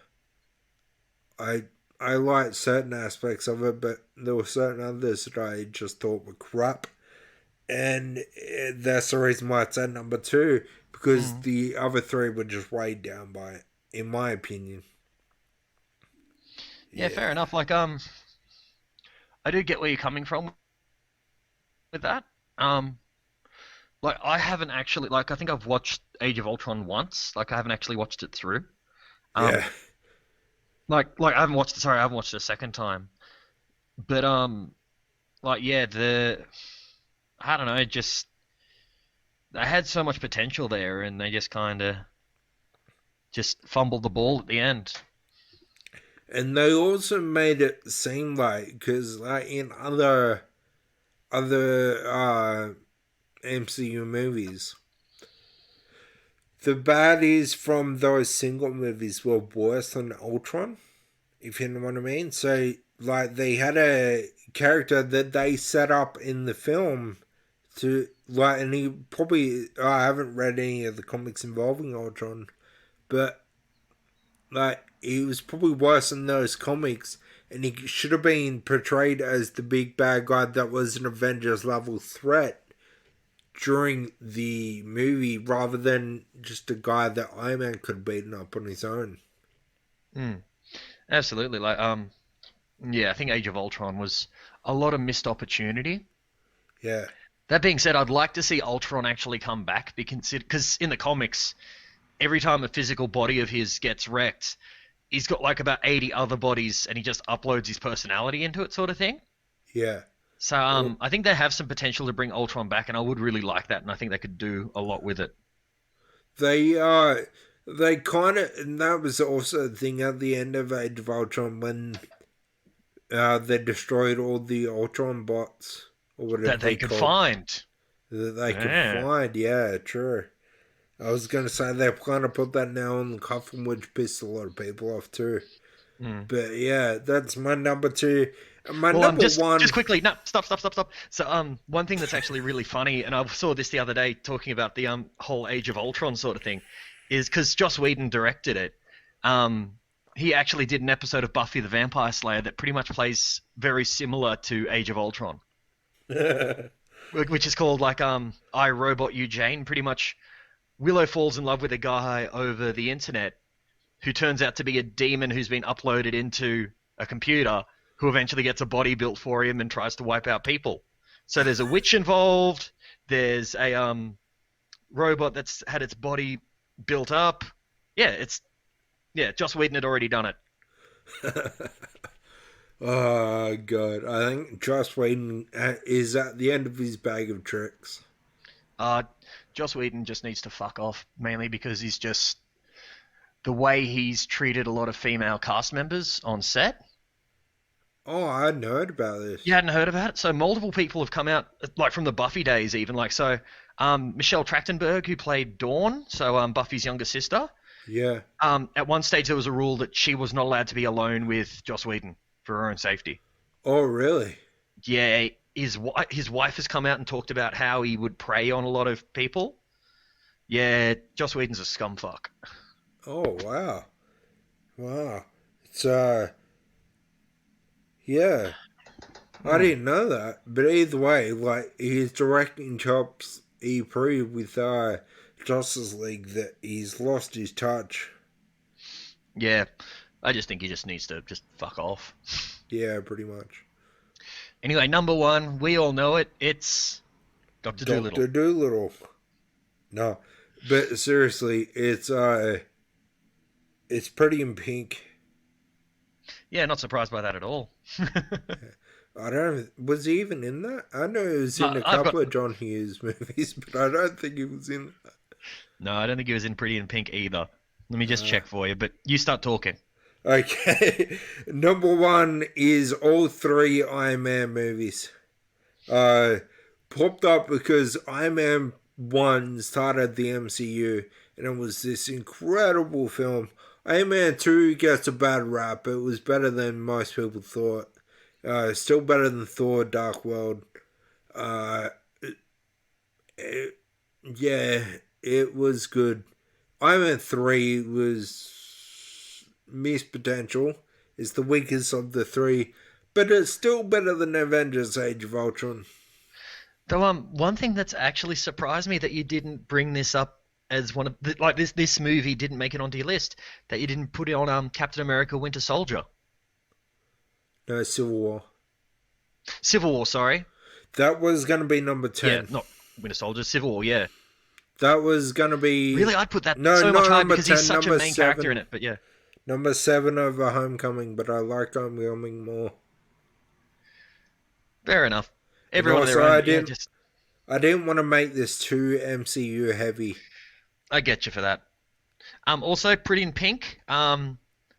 liked certain aspects of it, but there were certain others that I just thought were crap. And that's the reason why it's at number 2, because the other 3 were just weighed down by it, in my opinion. Yeah, fair enough. Like, I do get where you're coming from with that. Like, I haven't actually, like, I think I've watched Age of Ultron once. Like, I haven't actually watched it through. Yeah. Like, I haven't watched it a second time. But, like, yeah, I don't know, just, they had so much potential there, and they just kind of just fumbled the ball at the end. And they also made it seem like, because like in other MCU movies, the baddies from those single movies were worse than Ultron, if you know what I mean. So, like, they had a character that they set up in the film to, like, and he probably, I haven't read any of the comics involving Ultron, but, like, he was probably worse in those comics, and he should have been portrayed as the big bad guy that was an Avengers level threat during the movie, rather than just a guy that Iron Man could have beaten up on his own. Mm, absolutely. Like, yeah, I think Age of Ultron was a lot of missed opportunity. Yeah, That being said, I'd like to see Ultron actually come back because in the comics, every time a physical body of his gets wrecked, he's got like about 80 other bodies and he just uploads his personality into it, sort of thing. yeah. So I think they have some potential to bring Ultron back, and I would really like that, and I think they could do a lot with it. They kind of, and that was also the thing at the end of Age of Ultron when they destroyed all the Ultron bots or whatever That they could called, find. that they Yeah. could find. Yeah, true. I was gonna say they kind of put that nail in the coffin, which pissed a lot of people off too. Mm. But yeah, that's my number two. My Well, number just one. just quickly, no, stop. So, one thing that's actually really funny, and I saw this the other day talking about the whole Age of Ultron sort of thing, is because Joss Whedon directed it. He actually did an episode of Buffy the Vampire Slayer that pretty much plays very similar to Age of Ultron, which is called like I, Robot You Jane. Pretty much, Willow falls in love with a guy over the internet who turns out to be a demon who's been uploaded into a computer, who eventually gets a body built for him and tries to wipe out people. So there's a witch involved. There's a robot that's had its body built up. Yeah, Joss Whedon had already done it. Oh god, I think Joss Whedon is at the end of his bag of tricks. Joss Whedon just needs to fuck off, mainly because he's just the way he's treated a lot of female cast members on set. Oh, I hadn't heard about this. You hadn't heard about it? So multiple people have come out, like from the Buffy days even. Like, so Michelle Trachtenberg, who played Dawn, so Buffy's younger sister, Yeah. at one stage there was a rule that she was not allowed to be alone with Joss Whedon for her own safety. Oh, really? Yeah, his wife has come out and talked about how he would prey on a lot of people. Yeah, Joss Whedon's a scumfuck. Oh, wow. Wow. It's, yeah. I didn't know that. But either way, like, his directing chops, he proved with Justice League that he's lost his touch. Yeah, I just think he just needs to just fuck off. Yeah, pretty much. Anyway, number one, we all know it. It's Dr. Dolittle. Dr. Dolittle. No. But seriously, it's Pretty in Pink. Yeah, not surprised by that at all. I don't. Was he even in that? I know he was in a I've couple got- of John Hughes movies, but I don't think he was in that. No, I don't think he was in Pretty in Pink either. Let me just check for you, but you start talking. Okay, number one is all three Iron Man movies. Popped up because Iron Man 1 started the MCU, and it was this incredible film. Iron Man 2 gets a bad rap. It was better than most people thought. Still better than Thor: Dark World. Yeah, it was good. Iron Man 3 was missed potential. It's the weakest of the three, but it's still better than Avengers: Age of Ultron. Though, one thing that's actually surprised me that you didn't bring this up as one of the, like this movie didn't make it onto your list, that you didn't put it on Captain America: Winter Soldier. No, Civil War. Civil War, sorry. That was going to be number 10. Yeah, not Winter Soldier, Civil War, yeah. That was going to be... Really, I'd put that No, so not much higher number because 10, he's such a number main character 7. in it, but yeah. Number 7 over Homecoming, but I like Homecoming more. Fair enough. And Everyone also, their own, I didn't want to make this too MCU heavy. I get you for that. Also, Pretty in Pink.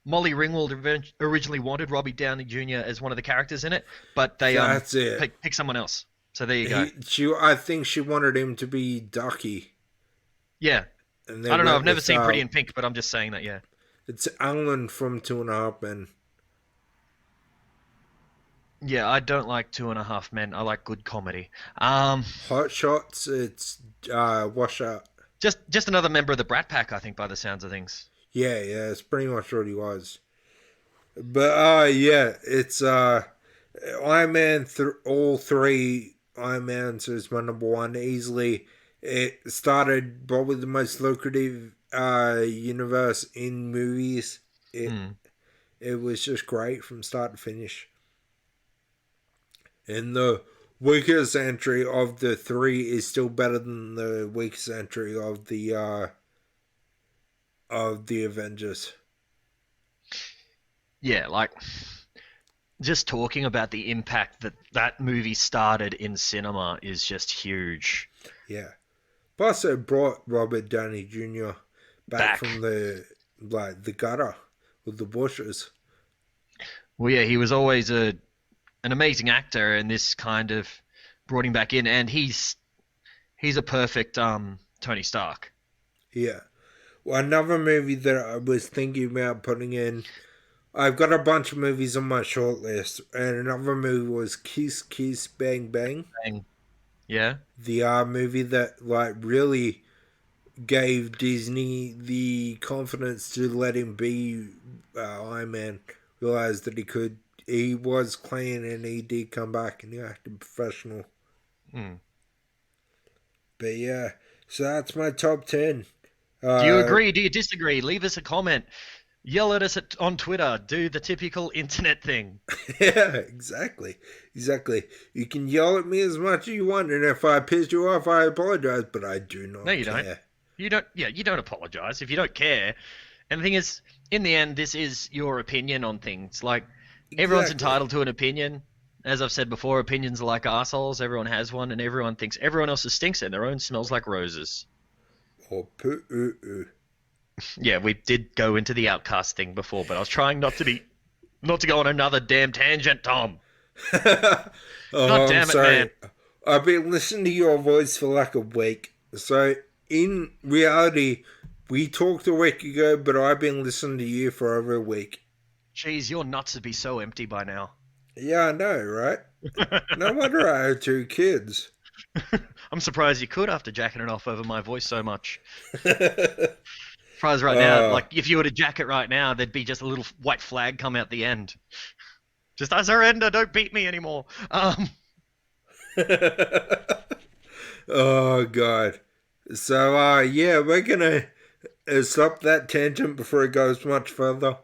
Molly Ringwald originally wanted Robbie Downey Jr. as one of the characters in it, but they That's it. pick someone else. So there you go. I think she wanted him to be Ducky. Yeah. And they I don't know. went I've never with, seen Pretty in Pink, but I'm just saying that. Yeah. It's Alan from Two and a Half Men. Yeah, I don't like Two and a Half Men. I like good comedy. Hot Shots, it's Wash Out. Just another member of the Brat Pack, I think, by the sounds of things. Yeah, it's pretty much what he was. But yeah, it's Iron Man. All three Iron Mans is my number one easily. It started probably the most lucrative universe in movies. It was just great from start to finish. And the weakest entry of the three is still better than the weakest entry of the Avengers. Yeah, like just talking about the impact that movie started in cinema is just huge. Yeah. Plus, it brought Robert Downey Jr. back. From the gutter with the bushes. Well, yeah, he was always an amazing actor, and this kind of brought him back in, and he's a perfect Tony Stark. Yeah. Well, another movie that I was thinking about putting in, I've got a bunch of movies on my short list, and another movie was Kiss Kiss Bang Bang. Yeah. The movie that really gave Disney the confidence to let him be Iron Man. Realized that he was clean, and he did come back and he acted professional. But yeah, so that's my top 10. Do you agree? Do you disagree? Leave us a comment. Yell at us on Twitter. Do the typical internet thing. Yeah, exactly. You can yell at me as much as you want, and if I pissed you off, I apologize, but I do not care. No, you don't. You don't. Yeah, you don't apologize if you don't care. And the thing is, in the end, this is your opinion on things. Like, everyone's entitled to an opinion. As I've said before, opinions are like assholes. Everyone has one, and everyone thinks everyone else's stinks, and their own smells like roses. Or poo. Yeah, we did go into the Outcast thing before, but I was trying not to go on another damn tangent, Tom. God damn it, man. I've been listening to your voice for like a week. So, in reality, we talked a week ago, but I've been listening to you for over a week. Jeez, your nuts would be so empty by now. Yeah, I know, right? No wonder I had 2 kids. I'm surprised you could after jacking it off over my voice so much. Surprised right now, like if you were to jack it right now, there'd be just a little white flag come out the end. Just, I surrender, don't beat me anymore. Oh, God. So, yeah, we're going to stop that tangent before it goes much further.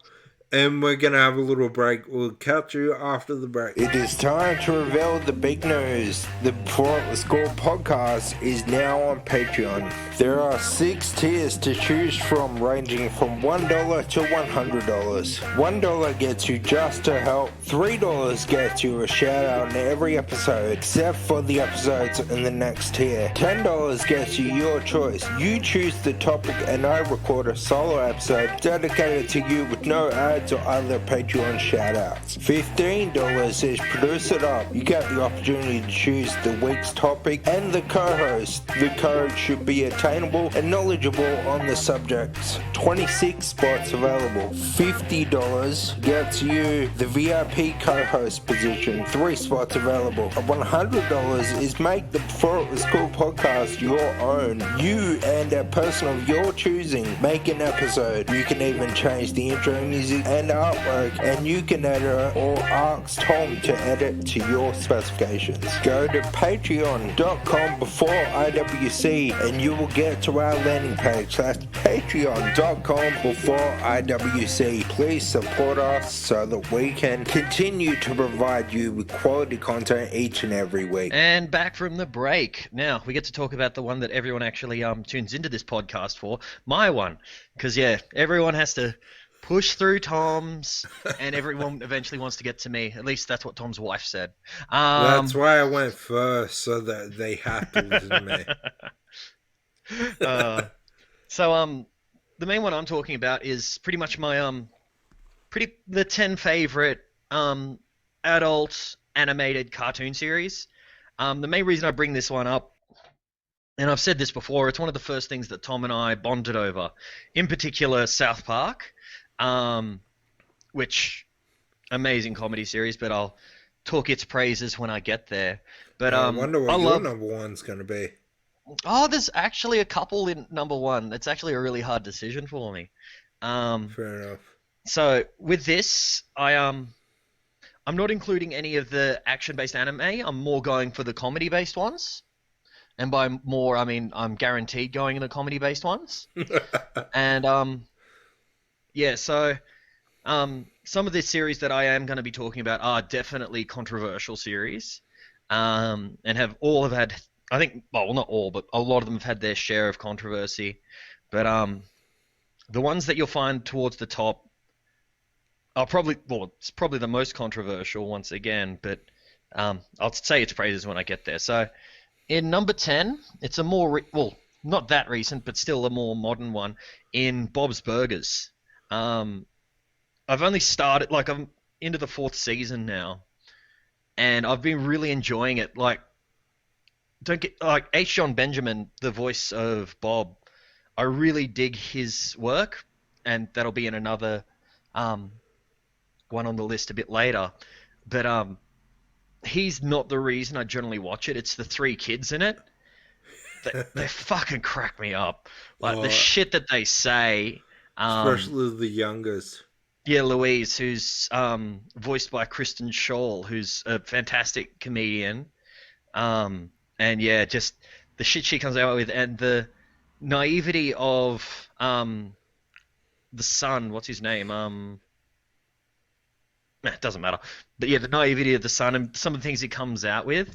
And we're going to have a little break. We'll catch you after the break. It is time to reveal the big news. The Before It Was Called podcast is now on Patreon. There are 6 tiers to choose from, ranging from $1 to $100. $1 gets you just to help. $3 gets you a shout out in every episode, except for the episodes in the next tier. $10 gets you your choice. You choose the topic and I record a solo episode dedicated to you with no ads or other Patreon shoutouts. $15 is Produce It Up. You get the opportunity to choose the week's topic and the co-host. The code should be attainable and knowledgeable on the subjects. 26 spots available. $50 gets you the VIP co-host position. 3 spots available. $100 is make the Before It Was Cool podcast your own. You and a person of your choosing make an episode. You can even change the intro music and artwork, and you can edit or ask Tom to edit to your specifications. Go to patreon.com before IWC and you will get to our landing page. That's patreon.com before IWC. Please support us so that we can continue to provide you with quality content each and every week. And back from the break. Now, we get to talk about the one that everyone actually tunes into this podcast for. My one. Because, yeah, everyone has to push through Tom's, and everyone eventually wants to get to me. At least that's what Tom's wife said. That's why I went first, so that they have to listen to me. So the main one I'm talking about is pretty much my the 10 favorite adult animated cartoon series. The main reason I bring this one up, and I've said this before, it's one of the first things that Tom and I bonded over. In particular, South Park. Which amazing comedy series, but I'll talk its praises when I get there. But I wonder what your number one's going to be. Oh, there's actually a couple in number one. It's actually a really hard decision for me. Fair enough. So with this, I'm not including any of the action-based anime. I'm more going for the comedy-based ones. And by more, I mean I'm guaranteed going in the comedy-based ones. And yeah, so some of the series that I am going to be talking about are definitely controversial series, and have had, I think, well, not all, but a lot of them have had their share of controversy. But the ones that you'll find towards the top are probably, well, it's probably the most controversial once again, but I'll say its praises when I get there. So in number 10, it's a more, well, not that recent, but still a more modern one, in Bob's Burgers. I've only started, like, I'm into the 4th season now, and I've been really enjoying it. Like, don't get, like, H. John Benjamin, the voice of Bob, I really dig his work, and that'll be in another one on the list a bit later. But he's not the reason I generally watch it. It's the 3 kids in it. They fucking crack me up. Like, the shit that they say. Especially the youngest. Yeah, Louise, who's voiced by Kristen Schaal, who's a fantastic comedian. And yeah, just the shit she comes out with, and the naivety of the son. What's his name? It doesn't matter. But yeah, the naivety of the son and some of the things he comes out with.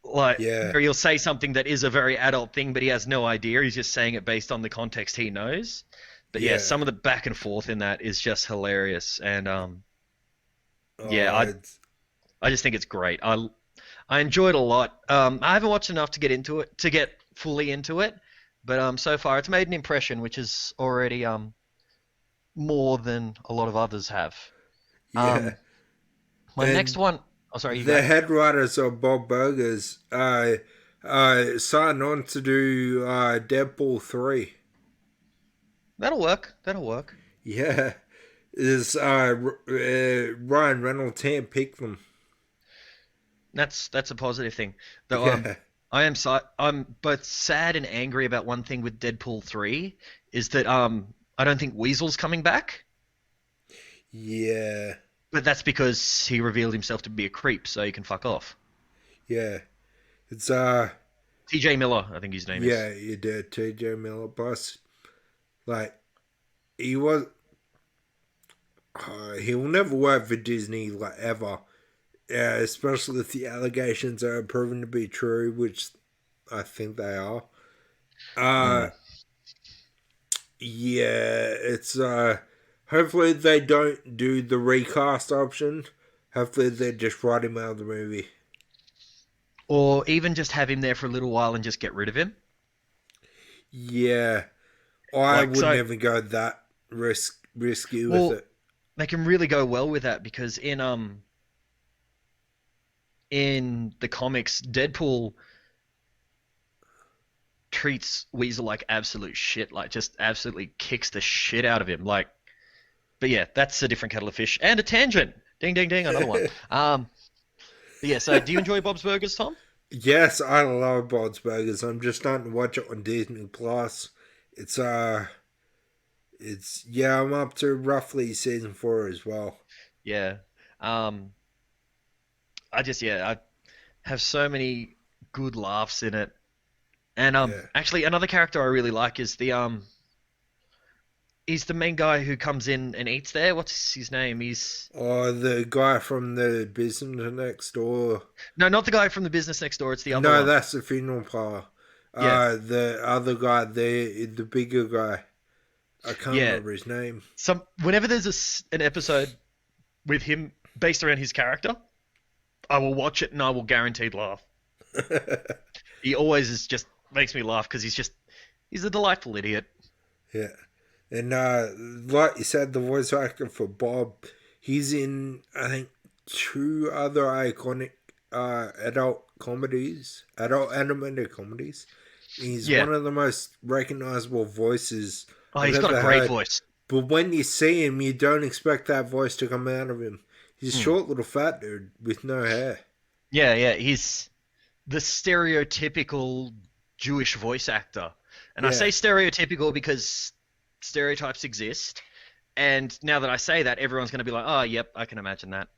Like, Yeah. or he'll say something that is a very adult thing, but he has no idea. He's just saying it based on the context he knows. But yeah, Yeah. some of the back and forth in that is just hilarious. And yeah, It's- I just think it's great. I enjoy it a lot. I haven't watched enough to get into it, to get fully into it, but so far it's made an impression, which is already more than a lot of others have. yeah. My And next one. Oh, sorry. You the go. head writers of Bob Burgers signed on to do Deadpool 3. That'll work. That'll work. Yeah. Is Ryan Reynolds handpicked them. That's a positive thing. Though Yeah. I'm both sad and angry about one thing with Deadpool 3 is that I don't think Weasel's coming back, Yeah. but that's because he revealed himself to be a creep, so he can fuck off. Yeah. It's T.J. Miller, I think his name is. yeah, you did T.J. Miller. Plus, like, he was he'll never work for Disney, like, ever. Yeah, especially if the allegations are proven to be true, which I think they are. Yeah, it's hopefully they don't do the recast option. Hopefully they just write him out of the movie. Or even just have him there for a little while and just get rid of him. Yeah, I Like, wouldn't so- even go that risky Well, with it. They can really go well with that because in the comics, Deadpool treats Weasel like absolute shit, like just absolutely kicks the shit out of him. Like, but yeah, that's a different kettle of fish and a tangent. Ding, ding, ding, another one. But yeah. So, do you enjoy Bob's Burgers, Tom? Yes, I love Bob's Burgers. I'm just starting to watch it on Disney Plus. It's yeah, I'm up to roughly season 4 as well. Yeah. I have so many good laughs in it. And Yeah. actually another character I really like is he's the main guy who comes in and eats there. What's his name? He's Or the guy from the business next door. No, not the guy from the business next door, it's the other No, one. that's the funeral parlor. Yeah. The other guy, the bigger guy. I can't Yeah. remember his name. Whenever there's an episode with him based around his character, I will watch it and I will guaranteed laugh. He always is just makes me laugh because he's a delightful idiot. Yeah. And like you said, the voice actor for Bob, he's in, I think, 2 other iconic adult animated comedies. He's Yeah. one of the most recognizable voices Oh, I've he's got a ever great heard. voice. But when you see him, you don't expect that voice to come out of him. He's a short little fat dude with no hair. Yeah, he's the stereotypical Jewish voice actor. And I Yeah. say stereotypical because stereotypes exist. And now that I say that, everyone's going to be like, "Oh, yep, I can imagine that."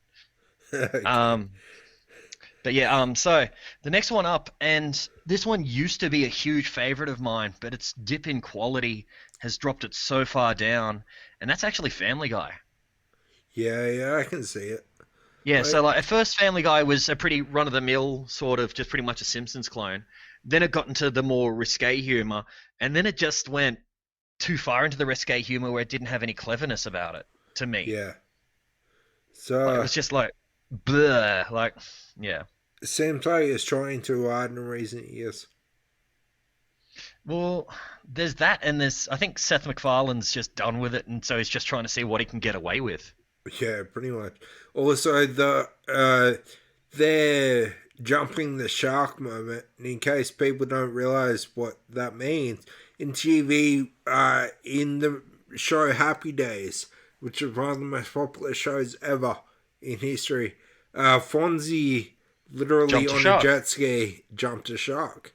Okay. Um, but yeah, so the next one up, and this one used to be a huge favorite of mine, but its dip in quality has dropped it so far down, and that's actually Family Guy. Yeah, I can see it. Yeah, so Like, like at first Family Guy was a pretty run-of-the-mill sort of just pretty much a Simpsons clone. Then it got into the more risque humor, and then it just went too far into the risque humor where it didn't have any cleverness about it to me. yeah. Like it So, was just like blah, like yeah. it seems like it's trying too hard in recent years. Well, there's that, and there's I think Seth MacFarlane's just done with it, and so he's just trying to see what he can get away with. Yeah, pretty much. Also, they're jumping the shark moment. In case people don't realize what that means, in TV, in the show Happy Days, which is one of the most popular shows ever in history, Fonzie literally Jumped a on a shark. jet ski jumped a shark,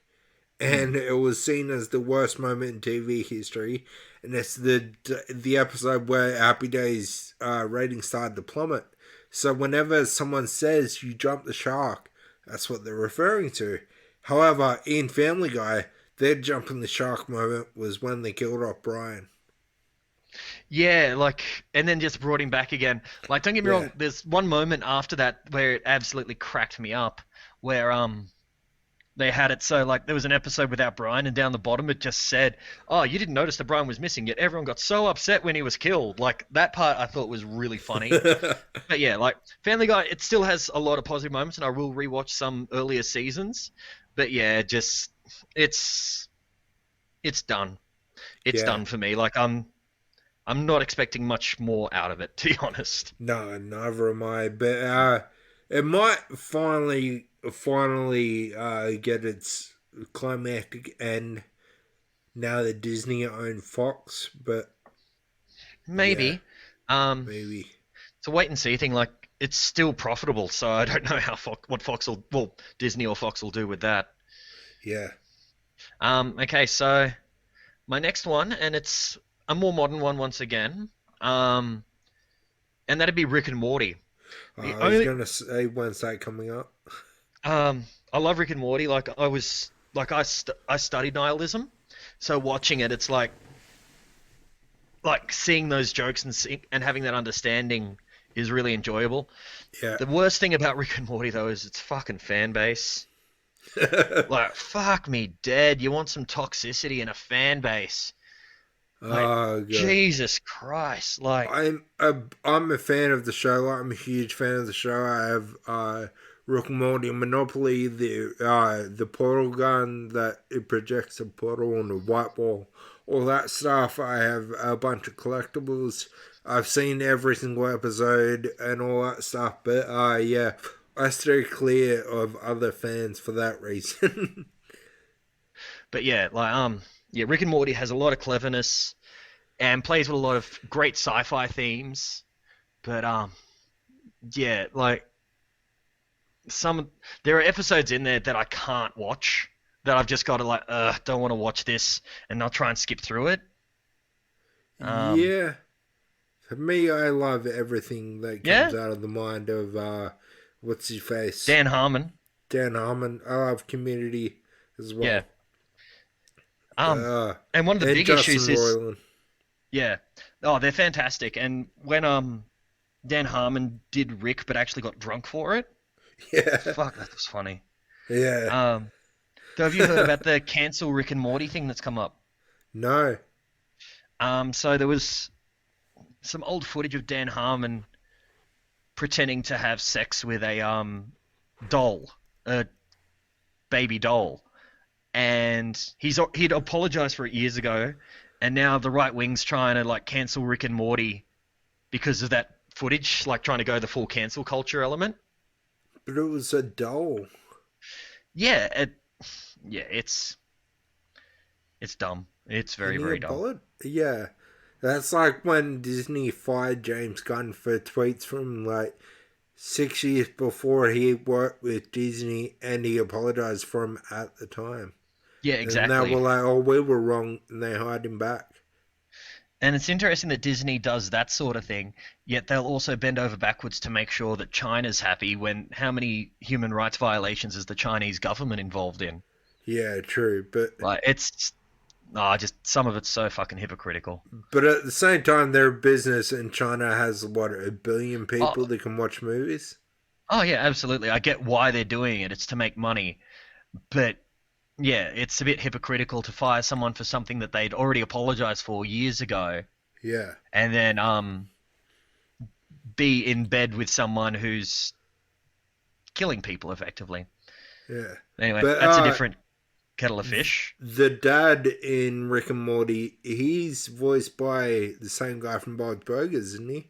and it was seen as the worst moment in TV history. And it's the episode where Happy Days ratings started to plummet. So whenever someone says you jumped the shark, that's what they're referring to. However, in Family Guy, their jumping the shark moment was when they killed off Brian. Yeah, like, and then just brought him back again. Like, don't get me Yeah, wrong, there's one moment after that where it absolutely cracked me up, where they had it so like there was an episode without Brian, and down the bottom it just said, "Oh, you didn't notice that Brian was missing, yet everyone got so upset when he was killed." Like that part I thought was really funny. But yeah, like Family Guy, it still has a lot of positive moments, and I will rewatch some earlier seasons. But yeah, just it's it's done. It's yeah. done for me. Like I'm not expecting much more out of it, to be honest. No, neither am I. But it might finally get its climactic end now that Disney own Fox. But yeah, Maybe. Um, maybe. it's a wait and see thing. Like it's still profitable, so I don't know how what Fox will, well, Disney or Fox will do with that. Yeah. Okay, so my next one, and it's a more modern one once again. Um, and that'd be Rick and Morty. The I was only, gonna say when's that coming up? I love Rick and Morty. Like I was, like I studied nihilism, so watching it, it's like seeing those jokes and having that understanding is really enjoyable. Yeah. The worst thing about Rick and Morty though is its fucking fan base. Like fuck me dead. You want some toxicity in a fan base? Like Oh god. Jesus Christ! Like I'm a fan of the show. Like, I'm a huge fan of the show. I have Rick and Morty Monopoly, the portal gun that it projects a portal on the white wall, all that stuff. I have a bunch of collectibles. I've seen every single episode and all that stuff. But yeah, I stay clear of other fans for that reason. but yeah, like yeah, Rick and Morty has a lot of cleverness and plays with a lot of great sci-fi themes. But yeah, like some there are episodes in there that I can't watch that I've just got to like, don't want to watch this, and I'll try and skip through it. Um, Yeah. For me, I love everything that yeah, comes out of the mind of what's his face, Dan Harmon. Dan Harmon. I love Community as Yeah. well. Uh, And one of the and big Justin issues is Roiland. yeah, oh, they're fantastic. And when Dan Harmon did Rick, but actually got drunk for it, Yeah, fuck, that was funny. yeah. Um, so have you heard about the cancel Rick and Morty thing that's come up? No. So there was some old footage of Dan Harmon pretending to have sex with a doll, a baby doll, and he'd apologized for it years ago, and now the right wing's trying to like cancel Rick and Morty because of that footage, like trying to go the full cancel culture element. But it was a doll. Yeah, yeah, it's dumb. It's very And he very dumb. apologized. Yeah. That's like when Disney fired James Gunn for tweets from like 6 years before he worked with Disney and he apologized for him at the time. Yeah, And they were exactly. like, oh, we were wrong. And they hired him back. And it's interesting that Disney does that sort of thing, yet they'll also bend over backwards to make sure that China's happy when how many human rights violations is the Chinese government involved in? Yeah, true. Like, it's just some of it's so fucking hypocritical. But at the same time, their business in China has, what, 1 billion Oh, people that can watch movies? oh yeah, absolutely. I get why they're doing it. It's to make money. But yeah, it's a bit hypocritical to fire someone for something that they'd already apologized for years ago, Yeah. and then be in bed with someone who's killing people effectively. Yeah. Anyway, But that's a different kettle of fish. the dad in Rick and Morty, he's voiced by the same guy from Bob's Burgers, isn't he?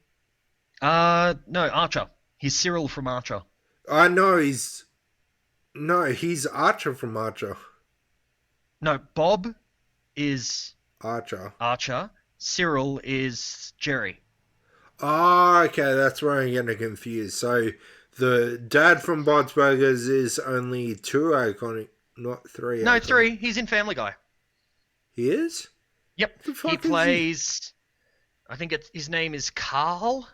No, Archer. He's Cyril from Archer. I know he's... No, he's Archer from Archer. No, Bob is Archer. Archer. Cyril is Jerry. Oh, okay, that's where I'm getting confused. So, the dad from Bob's Burgers is only 2 iconic, not 3 No, iconic. 3. He's in Family Guy. He is? Yep. The fuck He is he? plays. I think his name is Carl,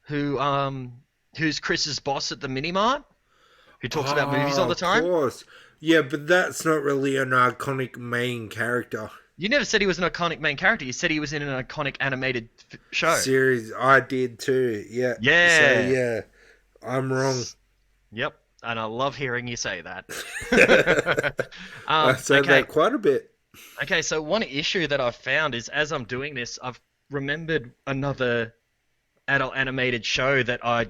who's Chris's boss at the mini mart, who talks about movies all the time. Of course. Yeah, but that's not really an iconic main character. You never said he was an iconic main character. You said he was in an iconic animated show. Series, I did too, yeah. Yeah. So, yeah, I'm wrong. Yep. And I love hearing you say that. I said okay. that quite a bit. Okay, so one issue that I've found is as I'm doing this, I've remembered another adult animated show that I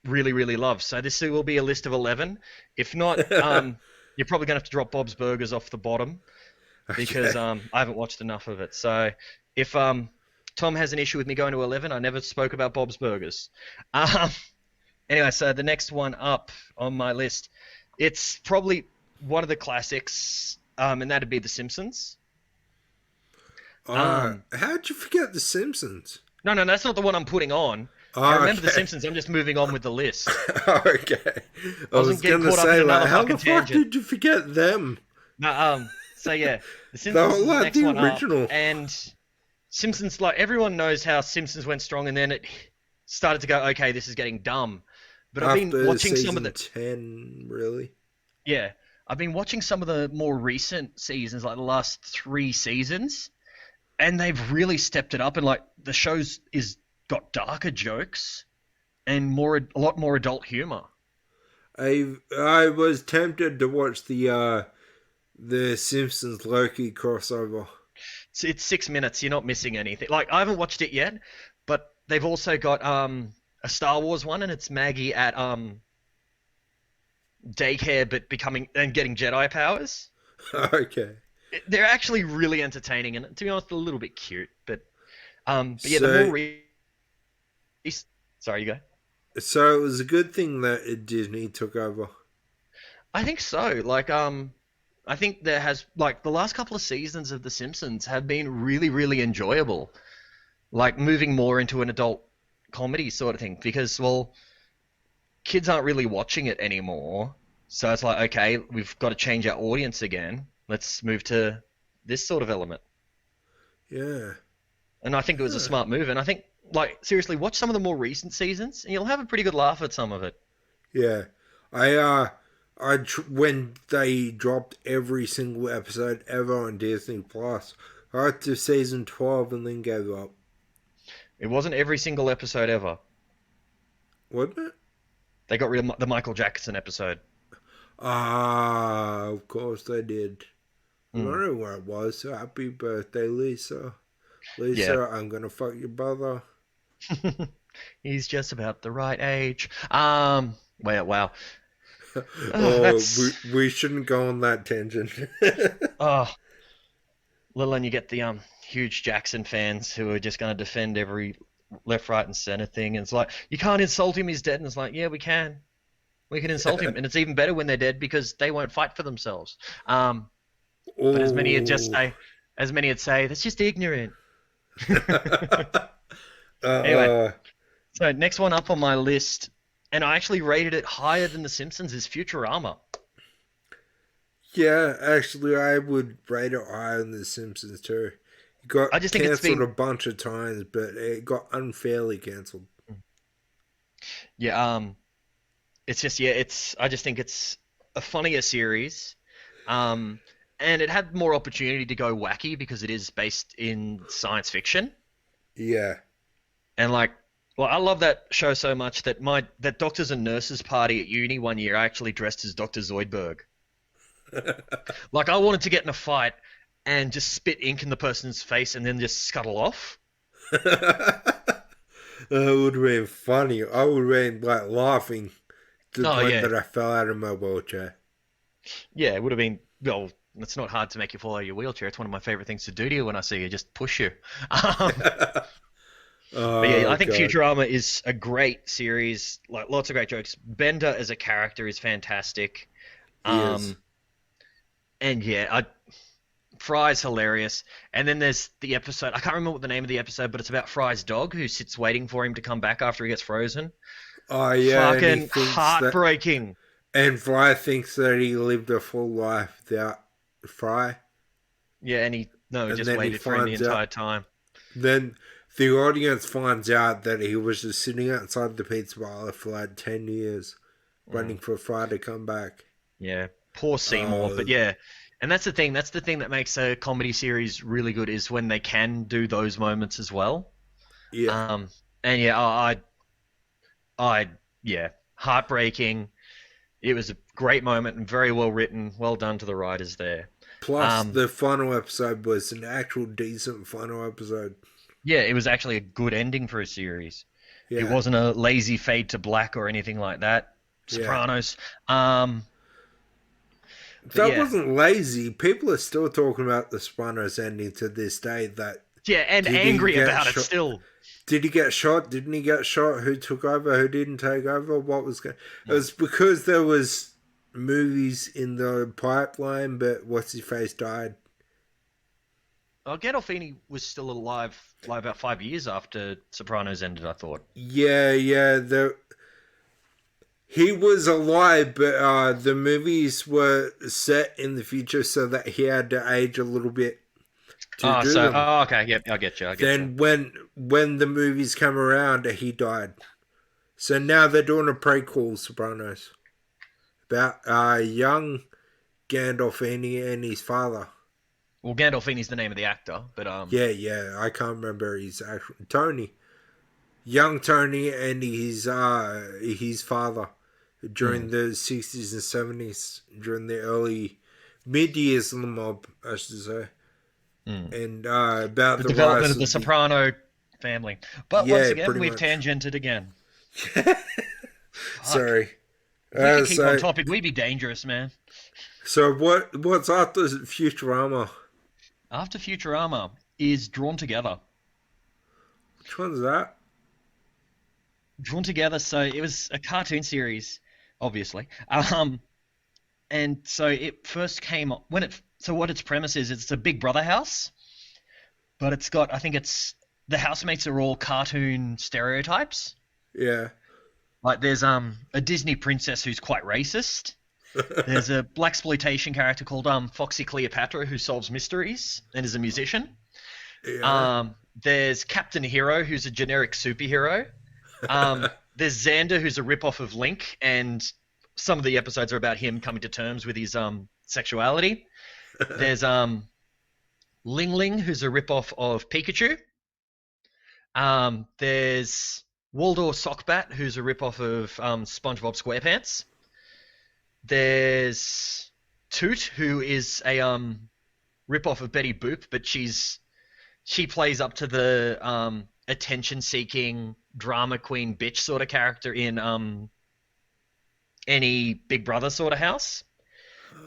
really, really love. So this will be a list of 11. If not, you're probably going to have to drop Bob's Burgers off the bottom because I haven't watched enough of it. So if Tom has an issue with me going to 11, I never spoke about Bob's Burgers. Anyway, so the next one up on my list, it's probably one of the classics, and that'd be The Simpsons. How'd you forget The Simpsons? No, that's not the one I'm putting on. I remember The Simpsons. I'm just moving on with the list. Okay. I was getting going to caught up in say, another like, how the fucking fuck tangent. did you forget them? No, so yeah, The Simpsons They is were the like next the one original. up, and Simpsons, like everyone knows how Simpsons went strong, and then it started to go, okay, this is getting dumb. But I've been After watching some of season the 10, really? yeah, I've been watching some of the more recent seasons, like the last 3 seasons, and they've really stepped it up, and like the show's got darker jokes and a lot more adult humor. I was tempted to watch the Simpsons Loki crossover. It's 6 minutes. You're not missing anything. Like I haven't watched it yet, but they've also got a Star Wars one, and it's Maggie at daycare, but getting Jedi powers. Okay. They're actually really entertaining, and to be honest, a little bit cute. But yeah, So- the more sorry, you go. So it was a good thing that Disney took over. I think so. Like I think there has like the last couple of seasons of The Simpsons have been really, really enjoyable. Like moving more into an adult comedy sort of thing because well, kids aren't really watching it anymore. So it's like okay, we've got to change our audience again. Let's move to this sort of element. Yeah. And I think it was a smart move. And I think like seriously, watch some of the more recent seasons, and you'll have a pretty good laugh at some of it. Yeah. When they dropped every single episode ever on Disney Plus, I got to season 12 and then gave up. It wasn't every single episode ever. Wasn't it? They got rid of the Michael Jackson episode. Ah, of course they did. I don't know where it was. So happy birthday, Lisa. Lisa, Yeah. I'm gonna fuck your brother. He's just about the right age. Wow. Oh, That's- we shouldn't go on that tangent. Oh, little and you get the huge Jackson fans who are just going to defend every left, right, and center thing. And it's like you can't insult him. He's dead. And it's like, yeah, we can. We can insult him, and it's even better when they're dead because they won't fight for themselves. But as many would say, that's just ignorant. Anyway. So next one up on my list, and I actually rated it higher than The Simpsons, is Futurama. Yeah, actually, I would rate it higher than The Simpsons too. It got I just think it's cancelled been a bunch of times, but it got unfairly cancelled. yeah. It's just yeah. It's I just think it's a funnier series. Um, and it had more opportunity to go wacky because it is based in science fiction. Yeah. And like, well, I love that show so much that that doctors and nurses party at uni one year, I actually dressed as Dr. Zoidberg. Like, I wanted to get in a fight and just spit ink in the person's face and then just scuttle off. That would have been funny. I would have been like laughing to the Oh point yeah, that I fell out of my wheelchair. yeah, it would have been. Well, it's not hard to make you fall out of your wheelchair. It's one of my favorite things to do to you when I see you, just push you. Um, but yeah, Oh I think god. Futurama is a great series. Like, lots of great jokes. Bender as a character is fantastic. He is. Um, and yeah, Fry's hilarious. And then there's the episode. I can't remember what the name of the episode, but it's about Fry's dog who sits waiting for him to come back after he gets frozen. Oh yeah, and he Fucking thinks that, heartbreaking. and Fry thinks that he lived a full life without Fry, Yeah, and he no, and just then he waited for him the finds entire out. time. Then the audience finds out that he was just sitting outside the pizza parlor for like 10 years, waiting for Fry to come back. Yeah, poor Seymour. But yeah, and that's the thing. That's the thing that makes a comedy series really good is when they can do those moments as well. Yeah. And yeah, yeah, heartbreaking. It was a great moment and very well written. Well done to the writers there. Plus, the final episode was an actual decent final episode. Yeah, it was actually a good ending for a series. Yeah. It wasn't a lazy fade to black or anything like that. Yeah. Sopranos. That yeah. wasn't lazy. People are still talking about the Sopranos ending to this day. That Yeah, and did he angry get about it shot? still. Did he get shot? Didn't he get shot? Who took over? Who didn't take over? What was going? It was because there was movies in the pipeline, but what's his face died. Gandolfini was still alive like about 5 years after Sopranos ended, I thought. Yeah. He was alive, but the movies were set in the future, so that he had to age a little bit to do them. Oh, okay, yep, I get you. Then when the movies come around, he died. So now they're doing a prequel, Sopranos, about young Gandolfini and his father. Well, Gandolfini's the name of the actor, but Yeah, I can't remember his actual Tony, young Tony, and his father during the 60s and 70s, during the early mid years of the mob, I should say. And about the the development rise of the Soprano family. But Yeah, once again, pretty we've much. tangented again. Sorry. If we could keep on topic, we'd be dangerous, man. So what's after Futurama? After Futurama is Drawn Together. Which one's that? Drawn Together, so it was a cartoon series, obviously. And so it first came when it. So what its premise is, it's a Big Brother house, but it's got, I think it's the housemates are all cartoon stereotypes. Yeah. Like there's a Disney princess who's quite racist. There's a blaxploitation character called Foxy Cleopatra who solves mysteries and is a musician. Yeah. There's Captain Hero who's a generic superhero. There's Xander who's a ripoff of Link, and some of the episodes are about him coming to terms with his sexuality. There's Ling Ling who's a ripoff of Pikachu. There's Waldor Sockbat who's a ripoff of SpongeBob SquarePants. There's Toot, who is a ripoff of Betty Boop, but she plays up to the attention-seeking drama queen bitch sort of character in any Big Brother sort of house.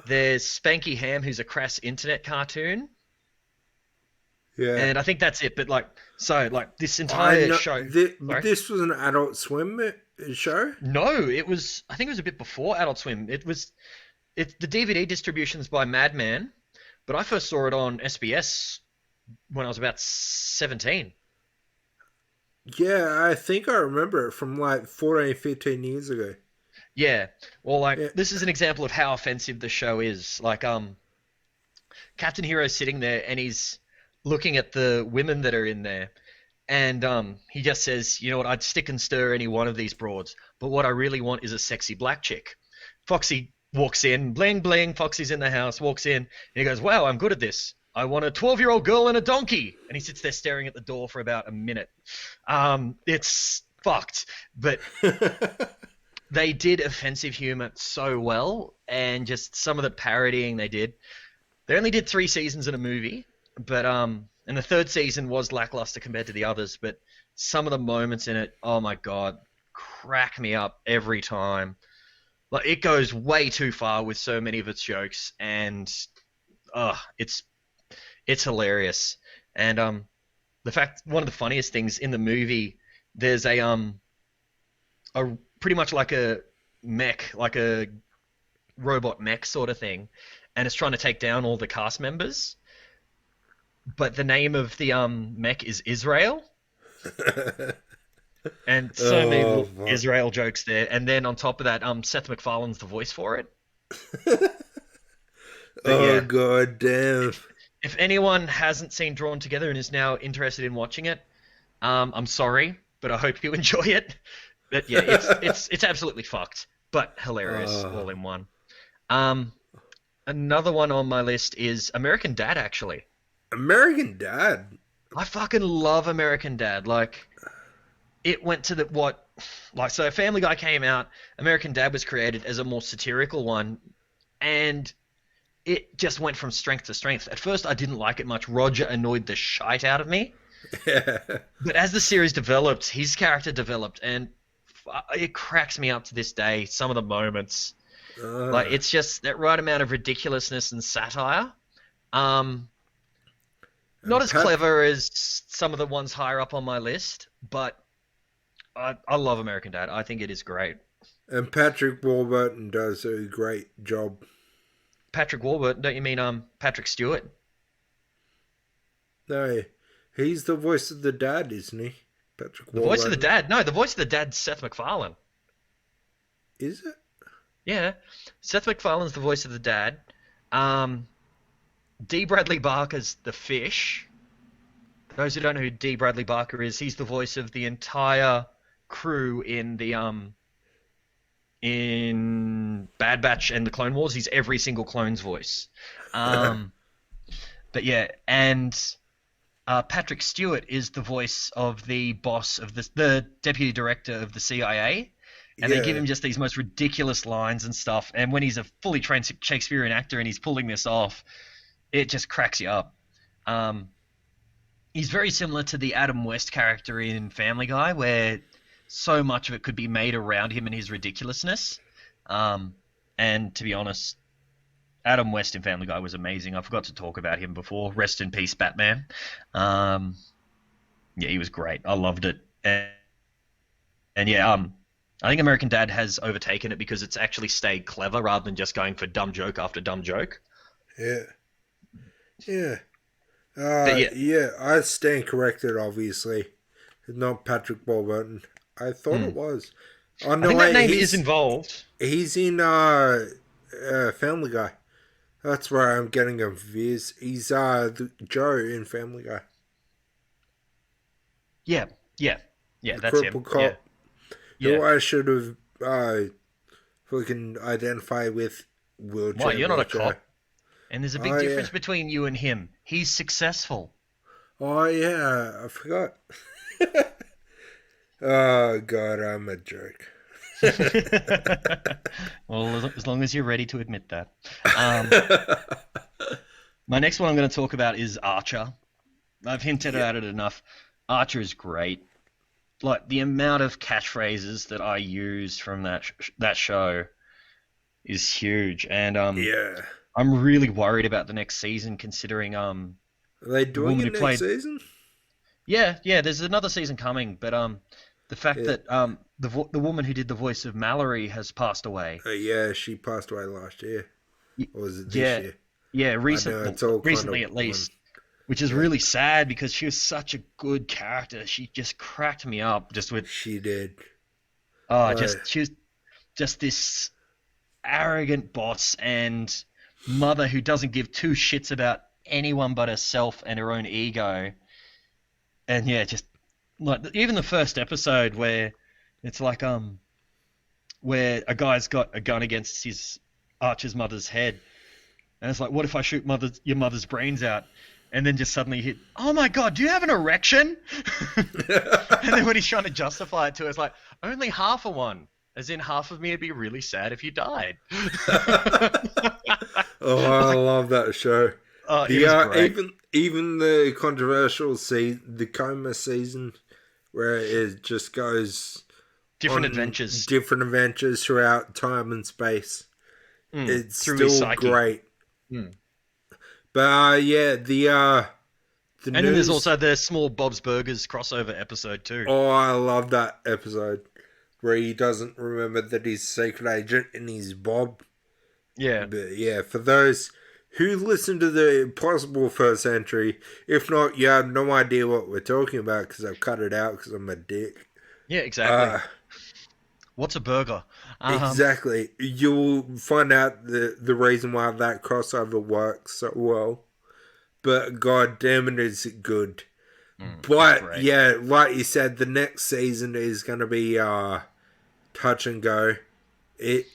There's Spanky Ham, who's a crass internet cartoon. Yeah. And I think that's it. But this entire show. Sorry? This was an Adult Swim show? No, it was. I think it was a bit before Adult Swim. It's the DVD distribution's by Madman, but I first saw it on SBS when I was about 17. Yeah, I think I remember it from like 14, 15 years ago. Yeah. Well, this is an example of how offensive the show is. Like, Captain Hero's sitting there and he's looking at the women that are in there, and he just says, you know what, I'd stick and stir any one of these broads, but what I really want is a sexy black chick. Foxy walks in, bling bling. Foxy's in the house, walks in, and he goes, wow, I'm good at this. I want a 12-year-old girl and a donkey. And he sits there staring at the door for about a minute. It's fucked, but they did offensive humor so well, and just some of the parodying they did. They only did 3 seasons in a movie, but and the 3rd season was lackluster compared to the others. But some of the moments in it, oh my god, crack me up every time. Like, it goes way too far with so many of its jokes, and it's hilarious. And the fact, one of the funniest things in the movie, there's a pretty much like a mech, like a robot mech sort of thing, and it's trying to take down all the cast members. But the name of the mech is Israel. And so many little Israel jokes there. And then on top of that, Seth MacFarlane's the voice for it. Yeah, god damn. if anyone hasn't seen Drawn Together and is now interested in watching it, I'm sorry, but I hope you enjoy it. But yeah, it's absolutely fucked, but hilarious all in one. Another one on my list is American Dad, actually. American Dad? I fucking love American Dad. Like, it went to so Family Guy came out, American Dad was created as a more satirical one, and it just went from strength to strength. At first, I didn't like it much. Roger annoyed the shite out of me. Yeah. But as the series developed, his character developed, and it cracks me up to this day, some of the moments. Like, it's just that right amount of ridiculousness and satire. Not as clever as some of the ones higher up on my list, but I love American Dad. I think it is great. And Patrick Warburton does a great job. Patrick Warburton? Don't you mean Patrick Stewart? No, he's the voice of the dad, isn't he? Patrick Warburton. The voice of the dad? No, the voice of the dad's Seth MacFarlane. Is it? Yeah. Seth MacFarlane's the voice of the dad. D. Bradley Barker's the fish. Those who don't know who D. Bradley Barker is, he's the voice of the entire crew in the in Bad Batch and the Clone Wars. He's every single clone's voice. But yeah, and Patrick Stewart is the voice of the boss of the deputy director of the CIA. And they give him just these most ridiculous lines and stuff. And when he's a fully trained Shakespearean actor and he's pulling this off, it just cracks you up. He's very similar to the Adam West character in Family Guy, where so much of it could be made around him and his ridiculousness. And to be honest, Adam West in Family Guy was amazing. I forgot to talk about him before. Rest in peace, Batman. Yeah, he was great. I loved it. And yeah, I think American Dad has overtaken it because it's actually stayed clever rather than just going for dumb joke after dumb joke. Yeah. Yeah. Yeah. Yeah, I stand corrected, obviously. It's not Patrick Warburton. I thought it was. Oh, no, I think that name is involved. He's in Family Guy. That's where I'm getting confused. He's Joe in Family Guy. Yeah, that's him. Cripple Cop. Yeah. Who I should have fucking identified with wheelchair. Why, you're not a wheelchair. cop. And there's a big difference between you and him. He's successful. Oh, yeah. I forgot. Oh, God, I'm a jerk. Well, as long as you're ready to admit that. My next one I'm going to talk about is Archer. I've hinted at it enough. Archer is great. Like, the amount of catchphrases that I use from that show is huge. And Yeah. I'm really worried about the next season, considering Are they doing it next season? Yeah, there's another season coming, but the fact that the woman who did the voice of Mallory has passed away. Yeah, she passed away last year. Or was it this year? Yeah, recently kind of at least. Which is really sad because she was such a good character. She just cracked me up just with... She did. She was just this arrogant boss and mother who doesn't give two shits about anyone but herself and her own ego. And yeah, just like even the first episode where it's like where a guy's got a gun against his Archer's mother's head, and it's like, what if I shoot your mother's brains out? And then just suddenly hit, oh my god, do you have an erection? And then when he's trying to justify it to her, it's like, only half of one. As in, half of me would be really sad if you died. Oh, I love that show. Oh, it was great. Even the controversial the coma season, where it just goes Different on adventures. different adventures throughout time and space. It's through his still psyche. great. Mm. But yeah, the And then there's also the Small Bob's Burgers crossover episode too. Oh, I love that episode where he doesn't remember that he's a secret agent and he's Bob. Yeah. But yeah, for those who listen to the possible first entry, if not, you have no idea what we're talking about because I've cut it out because I'm a dick. Yeah, exactly. What's a burger? Exactly. You'll find out the reason why that crossover works so well. But god damn it, is it good. But great. yeah, like you said, the next season is going to be touch and go. It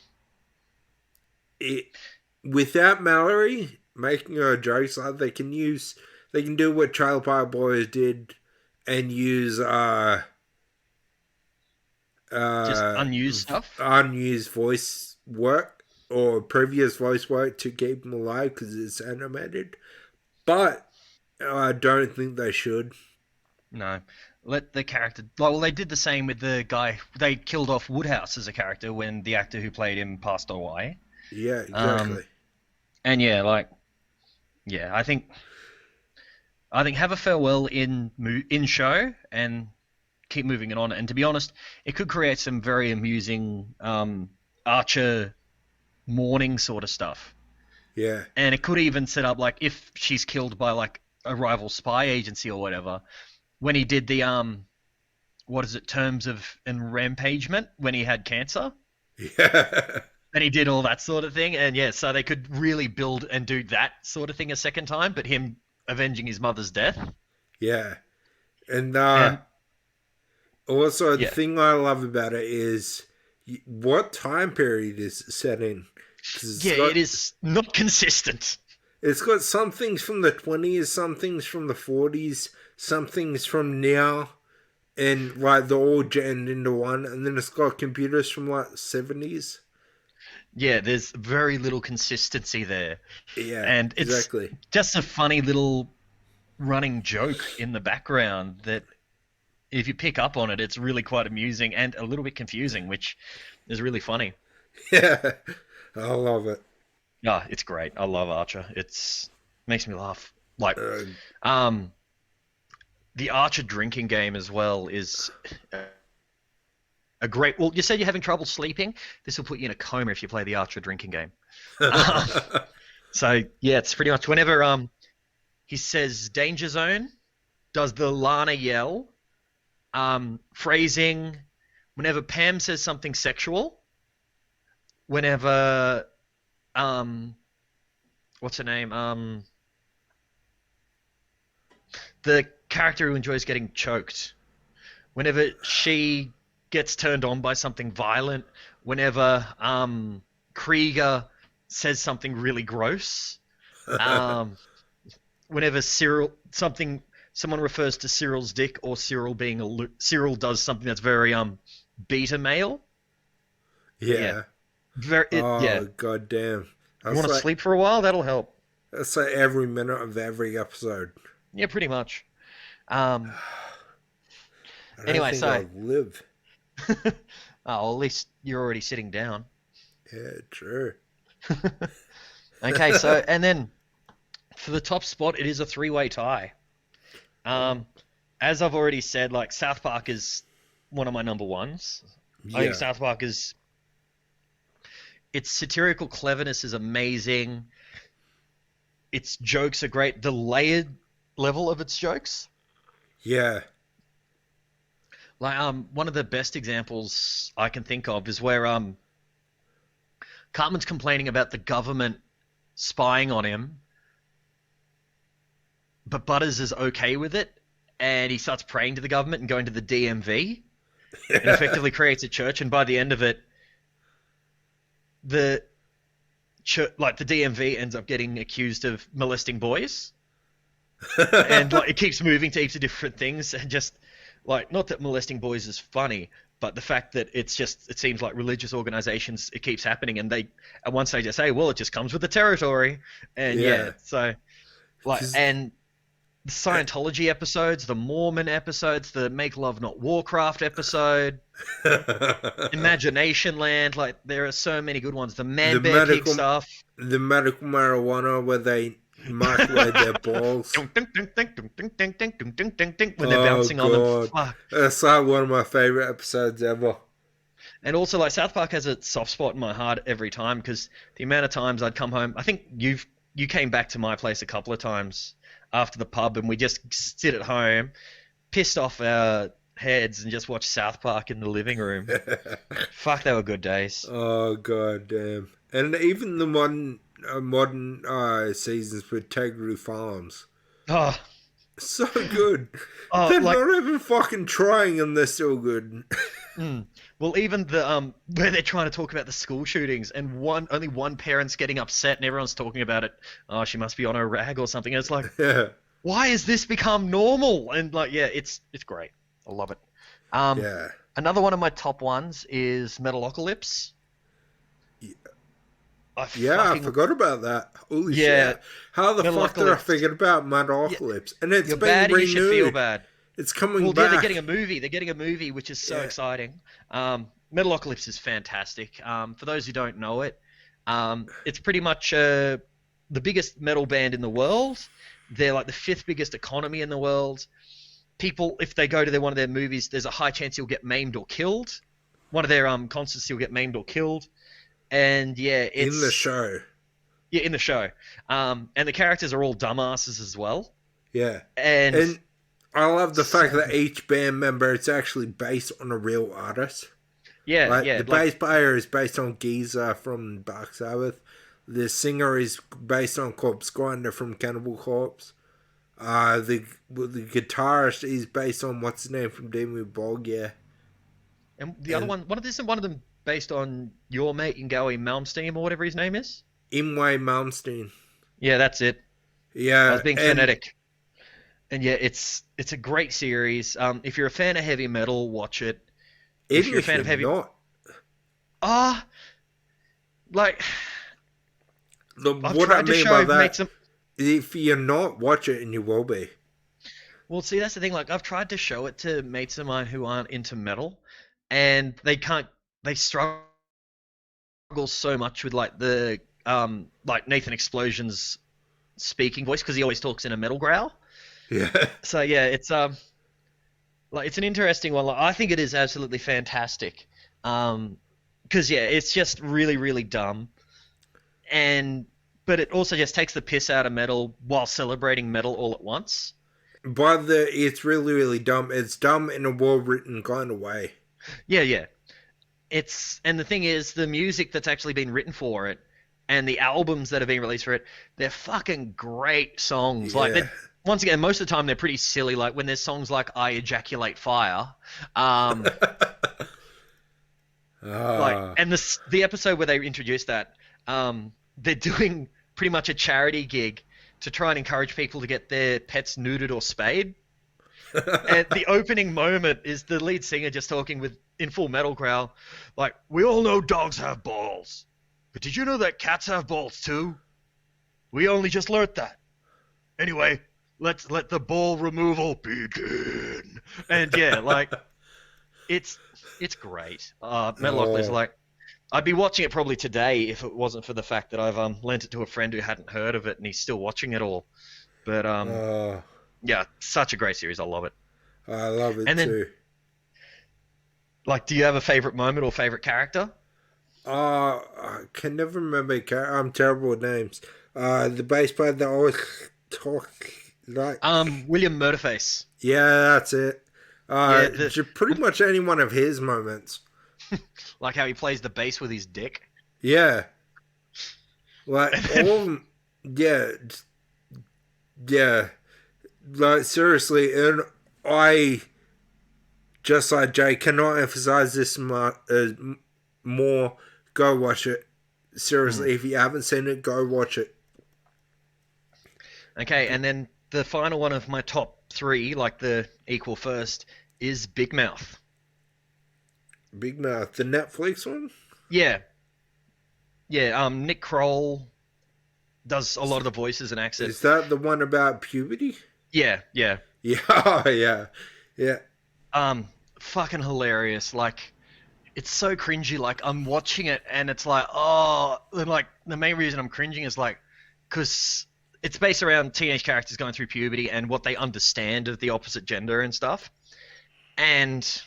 without Mallory making her jokes, like they can do what Trailer Park Boys did and use Just unused stuff. unused voice work or previous voice work to keep them alive because it's animated. But I don't think they should. No. Let the character... Well, they did the same with the guy... They killed off Woodhouse as a character when the actor who played him passed away. Yeah, exactly. And yeah, like... Yeah, I think have a farewell in show and keep moving it on. And to be honest, it could create some very amusing Archer mourning sort of stuff. Yeah. And it could even set up, like, if she's killed by, like, a rival spy agency or whatever, when he did the, terms of enrampagement, when he had cancer. Yeah. And he did all that sort of thing. And, yeah, so they could really build and do that sort of thing a second time, but him avenging his mother's death. Yeah. And also, the thing I love about it is what time period is it set in? It is not consistent. It's got some things from the 20s, some things from the 40s, some things from now, and like they're all jammed into one, and then it's got computers from like 70s. Yeah, there's very little consistency there. Yeah, and it's exactly. Just a funny little running joke in the background that if you pick up on it, it's really quite amusing and a little bit confusing, which is really funny. Yeah, I love it. Yeah, it's great. I love Archer. Makes me laugh. Like, the Archer drinking game as well is a great... Well, you said you're having trouble sleeping. This will put you in a coma if you play the Archer drinking game. So, yeah, it's pretty much whenever he says danger zone, does the Lana yell, phrasing, whenever Pam says something sexual, whenever... what's her name? The character who enjoys getting choked. Whenever she gets turned on by something violent, whenever Krieger says something really gross, whenever someone refers to Cyril's dick or Cyril being Cyril does something that's very beta male. Yeah. God damn. You want to sleep for a while? That'll help. That's like every minute of every episode. Yeah, pretty much. Anyway, So I'll live. well, at least you're already sitting down. Yeah, true. Okay, so and then for the top spot, it is a three-way tie. As I've already said, like South Park is one of my number ones. Yeah. I think South Park is... Its satirical cleverness is amazing. Its jokes are great. The layered level of its jokes. Yeah. Like one of the best examples I can think of is where Cartman's complaining about the government spying on him, but Butters is okay with it, and he starts praying to the government and going to the DMV, and effectively creates a church. And by the end of it, the the DMV ends up getting accused of molesting boys, and like it keeps moving to heaps of different things, and just like not that molesting boys is funny, but the fact that it seems like religious organizations, it keeps happening, and once they just say, well, it just comes with the territory, and so like and the Scientology episodes, the Mormon episodes, the Make Love Not Warcraft episode, Imagination Land, like there are so many good ones. The Man Bear Pig stuff. The medical marijuana where they microwave their balls. When they're bouncing on them. Fuck. That's like one of my favorite episodes ever. And also, like, South Park has a soft spot in my heart every time, because the amount of times I'd come home, I think you came back to my place a couple of times after the pub, and we just sit at home, pissed off our heads, and just watch South Park in the living room. Fuck, they were good days. Oh, god damn. And even the modern seasons with Tegrity Farms. Oh. So good. They're not even fucking trying, and they're still good. Well, even the where they're trying to talk about the school shootings, and only one parent's getting upset, and everyone's talking about it. Oh, she must be on her rag or something. And it's like, why has this become normal? And like, yeah, it's great. I love it. Another one of my top ones is Metalocalypse. I forgot about that. Holy shit. How the fuck did I forget about Metalocalypse? And it's been renewed. You should feel bad. It's coming back. Yeah, they're getting a movie. They're getting a movie, which is so exciting. Metalocalypse is fantastic. For those who don't know it, it's pretty much the biggest metal band in the world. They're like the 5th biggest economy in the world. People, if they go to one of their movies, there's a high chance you'll get maimed or killed. One of their concerts, you'll get maimed or killed. And it's in the show. Yeah, in the show. And the characters are all dumbasses as well. Yeah. And I love the fact that each band member is actually based on a real artist. Yeah, The bass player is based on Geezer from Black Sabbath. The singer is based on Corpse Grinder from Cannibal Corpse. The guitarist is based on what's his name from Demon Bog, And the other one, isn't one of them based on your mate Ingowi Malmsteen or whatever his name is? Imwe Malmsteen. Yeah, that's it. Yeah. I was being phonetic. And yeah, it's a great series. If you're a fan of heavy metal, watch it. If you're a fan of heavy metal, what I mean by that, if you're not, watch it and you will be. Well, see, that's the thing. Like, I've tried to show it to mates of mine who aren't into metal, and they can't. They struggle so much with like the like Nathan Explosion's speaking voice, because he always talks in a metal growl. Yeah. So yeah, it's it's an interesting one. Like, I think it is absolutely fantastic. Because it's just really, really dumb, but it also just takes the piss out of metal while celebrating metal all at once. But it's really, really dumb. It's dumb in a well-written kind of way. Yeah. And the thing is, the music that's actually been written for it, and the albums that have been released for it, they're fucking great songs. Yeah. Like, once again, most of the time they're pretty silly. Like when there's songs like "I Ejaculate Fire," and the episode where they introduced that, they're doing pretty much a charity gig to try and encourage people to get their pets neutered or spayed. And the opening moment is the lead singer just talking in full metal growl, like, "We all know dogs have balls, but did you know that cats have balls too? We only just learnt that. Anyway, let's let the ball removal begin." And yeah, like, it's great. Metalocalypse, like, I'd be watching it probably today if it wasn't for the fact that I've lent it to a friend who hadn't heard of it, and he's still watching it all. But yeah, such a great series. I love it. I love it too. Like, do you have a favorite moment or favorite character? I can never remember. I'm terrible with names. The bass player that always talk like William Murderface. Yeah, that's it. Pretty much any one of his moments. Like how he plays the bass with his dick. Yeah. Like all of them. Yeah. like seriously, and I just like Jay cannot emphasize this more. Go watch it. Seriously, if you haven't seen it, go watch it. Okay, and then the final one of my top three, like the equal first, is Big Mouth. Big Mouth, the Netflix one. Yeah, yeah. Nick Kroll does a lot of the voices and accents. Is that the one about puberty? Yeah, yeah. Yeah, yeah, yeah. Fucking hilarious. Like, it's so cringy. Like, I'm watching it and it's like, oh, and like the main reason I'm cringing is like, because it's based around teenage characters going through puberty and what they understand of the opposite gender and stuff, and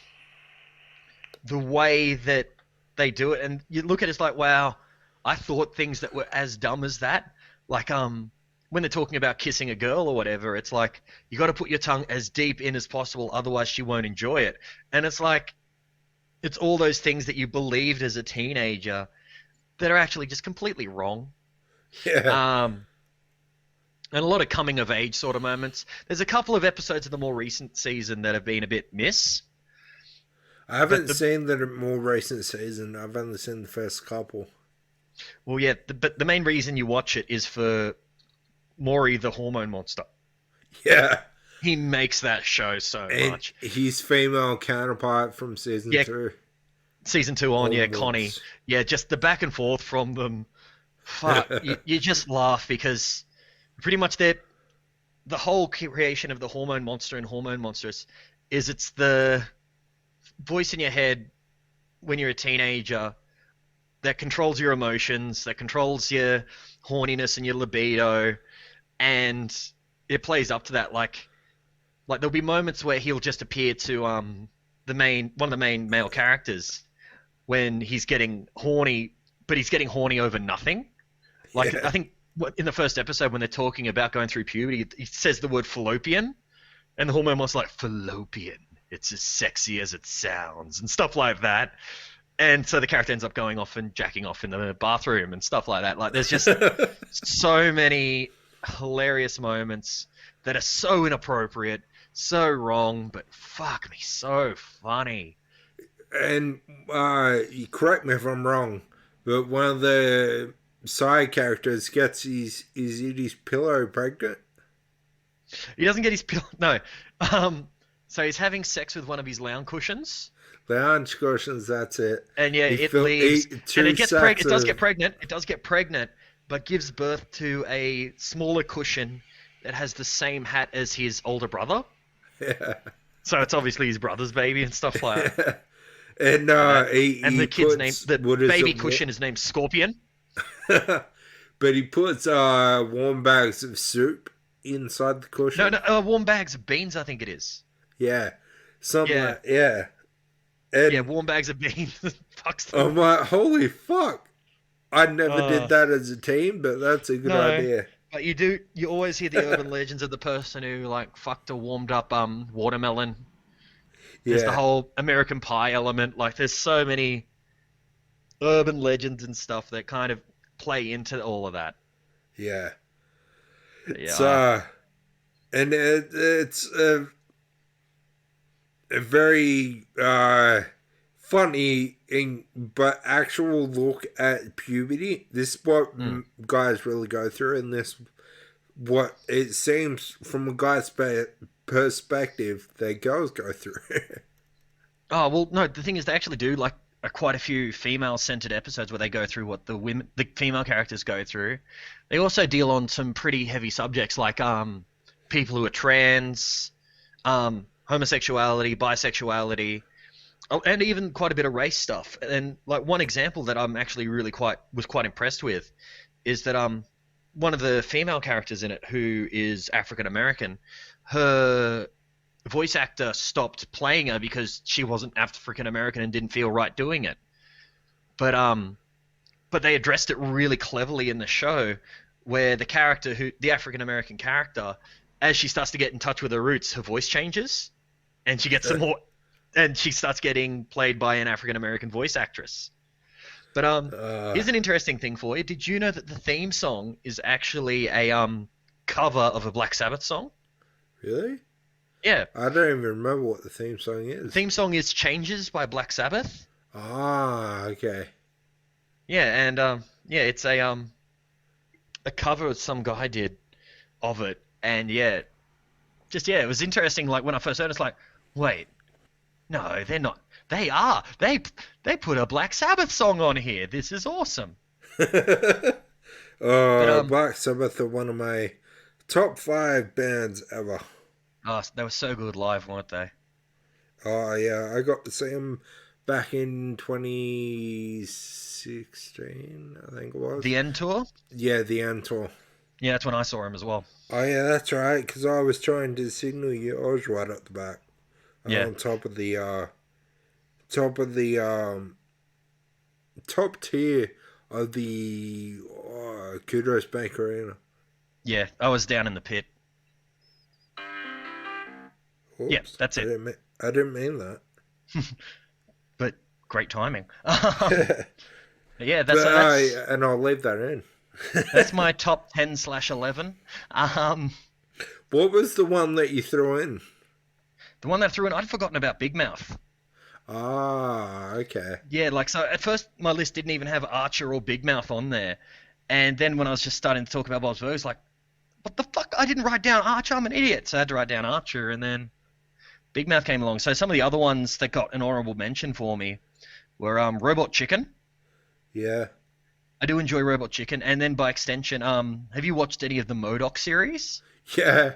the way that they do it, and you look at it, it's like, wow, I thought things that were as dumb as that. Like, when they're talking about kissing a girl or whatever, it's like, you got to put your tongue as deep in as possible, otherwise she won't enjoy it. And it's like, it's all those things that you believed as a teenager that are actually just completely wrong. Yeah. And a lot of coming of age sort of moments. There's a couple of episodes of the more recent season that have been a bit miss. I haven't seen the more recent season. I've only seen the first couple. Well, yeah, but the main reason you watch it is for Maury, the hormone monster. Yeah. He makes that show so And much. his female counterpart from season 2. Season 2 on, yeah, Hormones. Connie. Yeah, just the back and forth from them. Fuck, you just laugh because pretty much the whole creation of the hormone monster and hormone monstress is it's the voice in your head when you're a teenager that controls your emotions, that controls your horniness and your libido, and it plays up to that. Like there'll be moments where he'll just appear to one of the main male characters when he's getting horny, but he's getting horny over nothing. Like, Yeah. I think in the first episode when they're talking about going through puberty, he says the word fallopian, and the hormone monster's like, fallopian, it's as sexy as it sounds, and stuff like that. And so the character ends up going off and jacking off in the bathroom and stuff like that. Like, there's just so many hilarious moments that are so inappropriate, so wrong, but fuck me, so funny. And you correct me if I'm wrong, but one of the side characters gets his pillow pregnant. He doesn't get his pill. No. So he's having sex with one of his lounge cushions. Lounge cushions, that's it. And yeah, He it filled- leaves. he- And it two does sacks get pregnant. It does get pregnant, but gives birth to a smaller cushion that has the same hat as his older brother. Yeah. So it's obviously his brother's baby and stuff like that. And And the kid's name, puts, the what is baby it, cushion is named Scorpion. but he puts warm bags of soup inside the cushion. No, warm bags of beans, I think it is. Yeah. Something Yeah. like, yeah. And Yeah, warm bags of beans. Fucks them. I'm like, holy fuck. I never did that as a team, but that's a good No. idea. But you always hear the urban legends of the person who like fucked a warmed up watermelon. There's the Yeah. whole American Pie element. Like, there's so many urban legends and stuff that kind of play into all of that. Yeah. But It's, yeah, and it's a very funny but actual look at puberty. This is what guys really go through, and this what it seems from a guy's perspective that girls go through. oh well, no. The thing is, they actually do like quite a few female-centered episodes where they go through what the female characters go through. They also deal on some pretty heavy subjects like people who are trans, homosexuality, bisexuality, and even quite a bit of race stuff. And like one example that I'm actually really quite impressed with is that one of the female characters in it, who is African American, her voice actor stopped playing her because she wasn't African American and didn't feel right doing it. But they addressed it really cleverly in the show, where the African American character, as she starts to get in touch with her roots, her voice changes, and she gets some more, and she starts getting played by an African American voice actress. But here's an interesting thing for you. Did you know that the theme song is actually a cover of a Black Sabbath song? Really? Yeah. I don't even remember what the theme song is. The theme song is Changes by Black Sabbath. Ah, okay. Yeah, and yeah, it's a cover that some guy did of it, and yeah, it was interesting. Like when I first heard it, it's like, wait, no, they're not. They are. They put a Black Sabbath song on here. This is awesome. But Black Sabbath are one of my top 5 bands ever. oh, they were so good live, weren't they? Oh, yeah. I got to see them back in 2016, I think it was. The End tour. Yeah, the end tour. Yeah, that's when I saw him as well. Oh, yeah, that's right, because I was trying to signal you. I was right at the back. Yeah. On top of the top tier of the Kudos Bank Arena. Yeah, I was down in the pit. Oops, Yeah, that's it. I didn't mean that. But great timing. But, Yeah, that's and I'll leave that in. that's my top 10/11. What was the one that you threw in? The one that I threw in, I'd forgotten about Big Mouth. Ah, okay. Yeah, like so at first my list didn't even have Archer or Big Mouth on there. And then when I was just starting to talk about Bob's Burgers, like, what the fuck? I didn't write down Archer, I'm an idiot. So I had to write down Archer, and then Big Mouth came along. So some of the other ones that got an honorable mention for me were Robot Chicken. Yeah. I do enjoy Robot Chicken, and then by extension, have you watched any of the MODOK series? Yeah.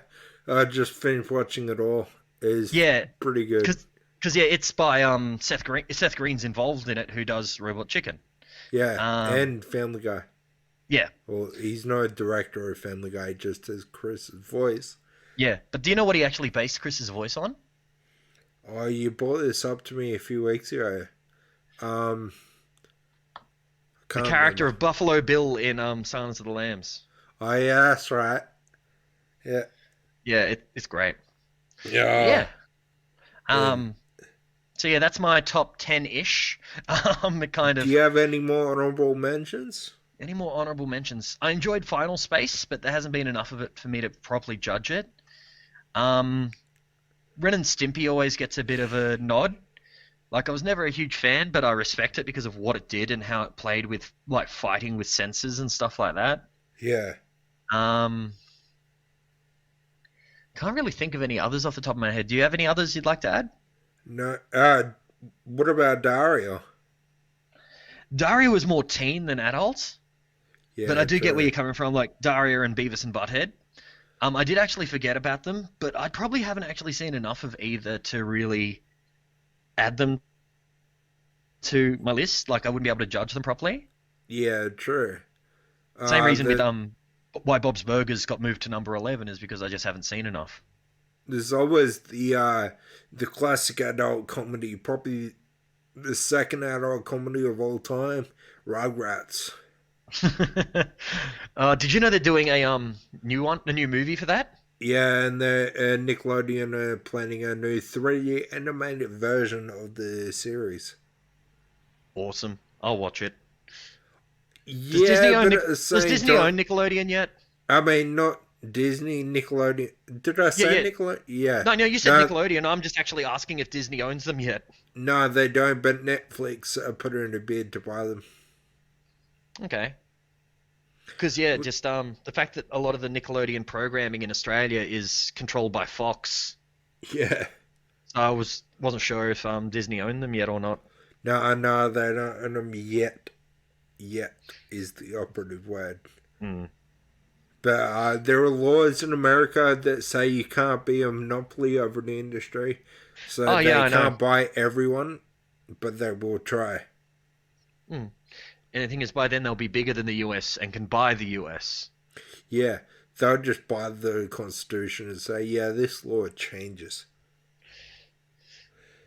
I just finished watching it all. It's pretty good. Because yeah, it's by Seth Green. Seth Green's involved in it, who does Robot Chicken. Yeah, and Family Guy. Yeah. Well, he's not a director of Family Guy, just as Chris's voice. Yeah, but do you know what he actually based Chris's voice on? Oh, you brought this up to me a few weeks ago. The character of Buffalo Bill in Silence of the Lambs. Oh, yeah, that's right. Yeah. Yeah, it's great. Yeah. So yeah, that's my top 10-ish. It kind of. Do you have any more honorable mentions? Any more honorable mentions? I enjoyed Final Space, but there hasn't been enough of it for me to properly judge it. Ren and Stimpy always gets a bit of a nod. Like, I was never a huge fan, but I respect it because of what it did and how it played with, like, fighting with senses and stuff like that. Yeah. Can't really think of any others off the top of my head. Do you have any others you'd like to add? No. What about Dario? Dario was more teen than adult, Yeah, but I do get true. where you're coming from, like Dario and Beavis and Butthead. I did actually forget about them, but I probably haven't actually seen enough of either to really add them to my list. Like, I wouldn't be able to judge them properly. Yeah, true. Same reason with why Bob's Burgers got moved to number 11 is because I just haven't seen enough. There's always the classic adult comedy, probably the second adult comedy of all time, Rugrats. Did you know they're doing a new movie for that? Yeah, and the Nickelodeon are planning a new 3D animated version of the series. Awesome. I'll watch it. Yeah, Does Disney own Nickelodeon yet? I mean, not Disney, Nickelodeon. Did I say Nickelodeon? Yeah. No, you said Nickelodeon. I'm just actually asking if Disney owns them yet. No, they don't, but Netflix put in a bid to buy them. Okay. Because, just the fact that a lot of the Nickelodeon programming in Australia is controlled by Fox. Yeah. So I wasn't sure if Disney owned them yet or not. No, they don't own them yet. Yet is the operative word. Mm. But there are laws in America that say you can't be a monopoly over the industry. So they can't buy everyone, but they will try. Mm. And the thing is, by then they'll be bigger than the US and can buy the US. Yeah, they'll just buy the Constitution and say, yeah, this law changes.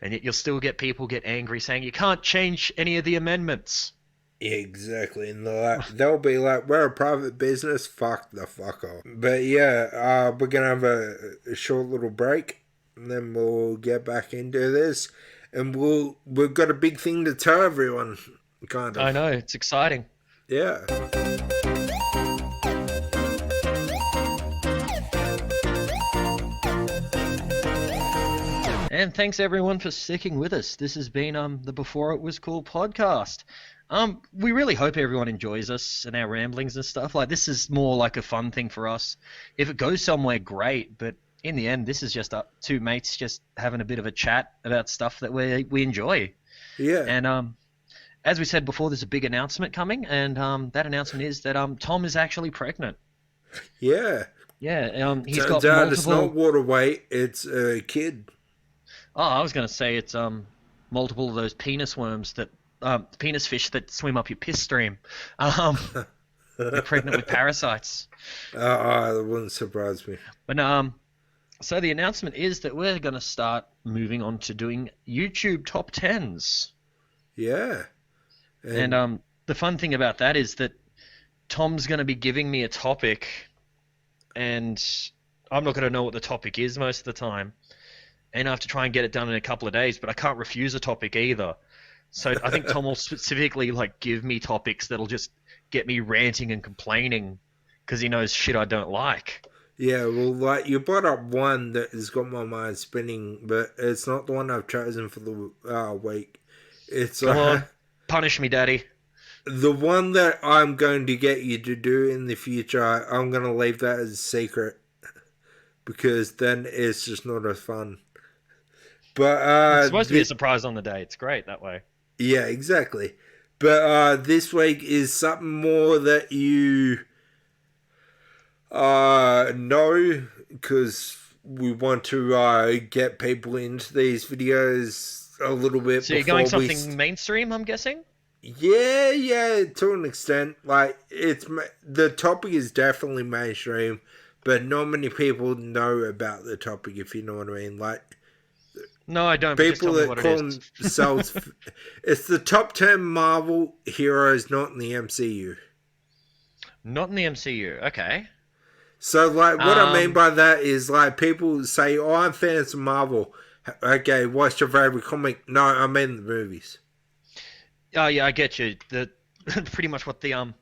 And yet you'll still get people get angry saying you can't change any of the amendments. Yeah, exactly. And they'll be like, we're a private business, fuck the fuck off. But yeah, we're going to have a short little break, and then we'll get back into this. And we've got a big thing to tell everyone, kind of. I know, it's exciting. Yeah. And thanks everyone for sticking with us. This has been the Before It Was Cool podcast. We really hope everyone enjoys us and our ramblings and stuff. Like, this is more like a fun thing for us. If it goes somewhere, great, but in the end, this is just two mates just having a bit of a chat about stuff that we enjoy. Yeah. And as we said before, there's a big announcement coming, and that announcement is that Tom is actually pregnant. Yeah. Yeah, he's Turns got out multiple... it's not water weight, it's a kid. Oh, I was going to say it's multiple of those penis worms that penis fish that swim up your piss stream. They're pregnant with parasites. That wouldn't surprise me. But so the announcement is that we're going to start moving on to doing YouTube top 10s. Yeah. And the fun thing about that is that Tom's going to be giving me a topic, and I'm not going to know what the topic is most of the time. And I have to try and get it done in a couple of days, but I can't refuse a topic either. So I think Tom will specifically give me topics that'll just get me ranting and complaining because he knows shit I don't like. Yeah, well, you brought up one that has got my mind spinning, but it's not the one I've chosen for the week. It's Come on, punish me, Daddy. The one that I'm going to get you to do in the future. I'm going to leave that as a secret because then it's just not as fun. But it's supposed to be a surprise on the day. It's great that way. Yeah, exactly. But this week is something more that you know, because we want to get people into these videos a little bit. So you're going something mainstream, I'm guessing? Yeah, to an extent. It's the topic is definitely mainstream, but not many people know about the topic, if you know what I mean. No, I don't. People that call themselves... It's the top 10 Marvel heroes not in the MCU. Not in the MCU, okay. So, what I mean by that is, people say, oh, I'm fans of Marvel. Okay, what's your favorite comic? No, I mean the movies. Oh, yeah, I get you. Pretty much what the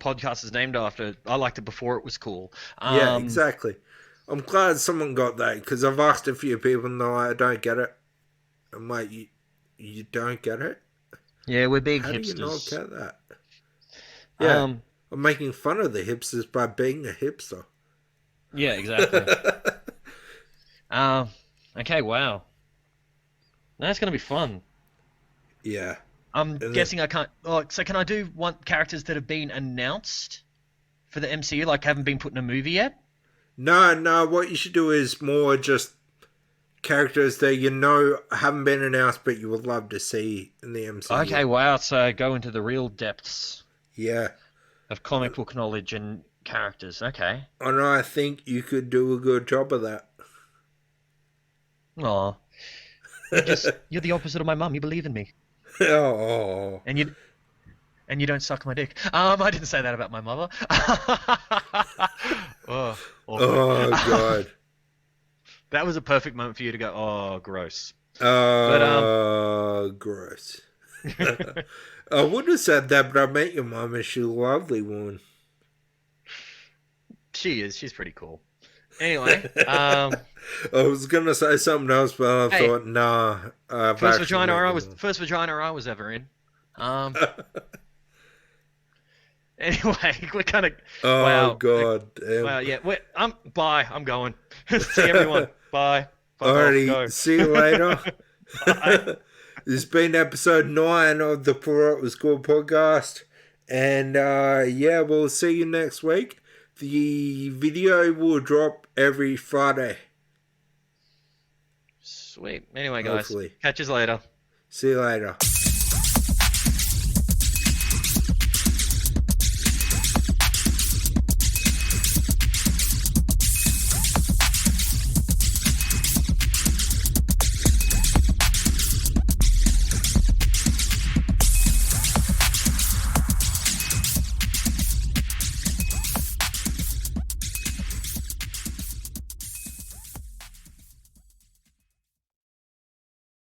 podcast is named after. I liked it before it was cool. Yeah, exactly. I'm glad someone got that, because I've asked a few people and they're like, I don't get it. I'm like, you don't get it? Yeah, we're big How hipsters. do you not get that? Yeah, I'm making fun of the hipsters by being a hipster. Yeah, exactly. Okay, wow. That's going to be fun. Yeah. I'm guessing I can't... Oh, so can I do characters that have been announced for the MCU, haven't been put in a movie yet? No, what you should do is more just characters that haven't been announced but you would love to see in the MCU. Okay, wow, so go into the real depths. Yeah. Of comic book knowledge and characters, okay. And I think you could do a good job of that. Aw. You're the opposite of my mum, you believe in me. Oh. And you don't suck my dick. I didn't say that about my mother. Oh God. That was a perfect moment for you to go, oh, gross. Gross. I would have said that, but I met your mum and she's a lovely woman. She is. She's pretty cool. Anyway, I was gonna say something else, but I thought, nah. First vagina I was ever in. Anyway, we're kind of. Oh wow. God! Damn. Wow, yeah. Bye. I'm going. See everyone. Bye. Alrighty. See you later. Bye. This has been episode 9 of the Before It Was Cool podcast, and we'll see you next week. The video will drop every Friday. Sweet. Anyway, guys. Hopefully. Catch you later. See you later.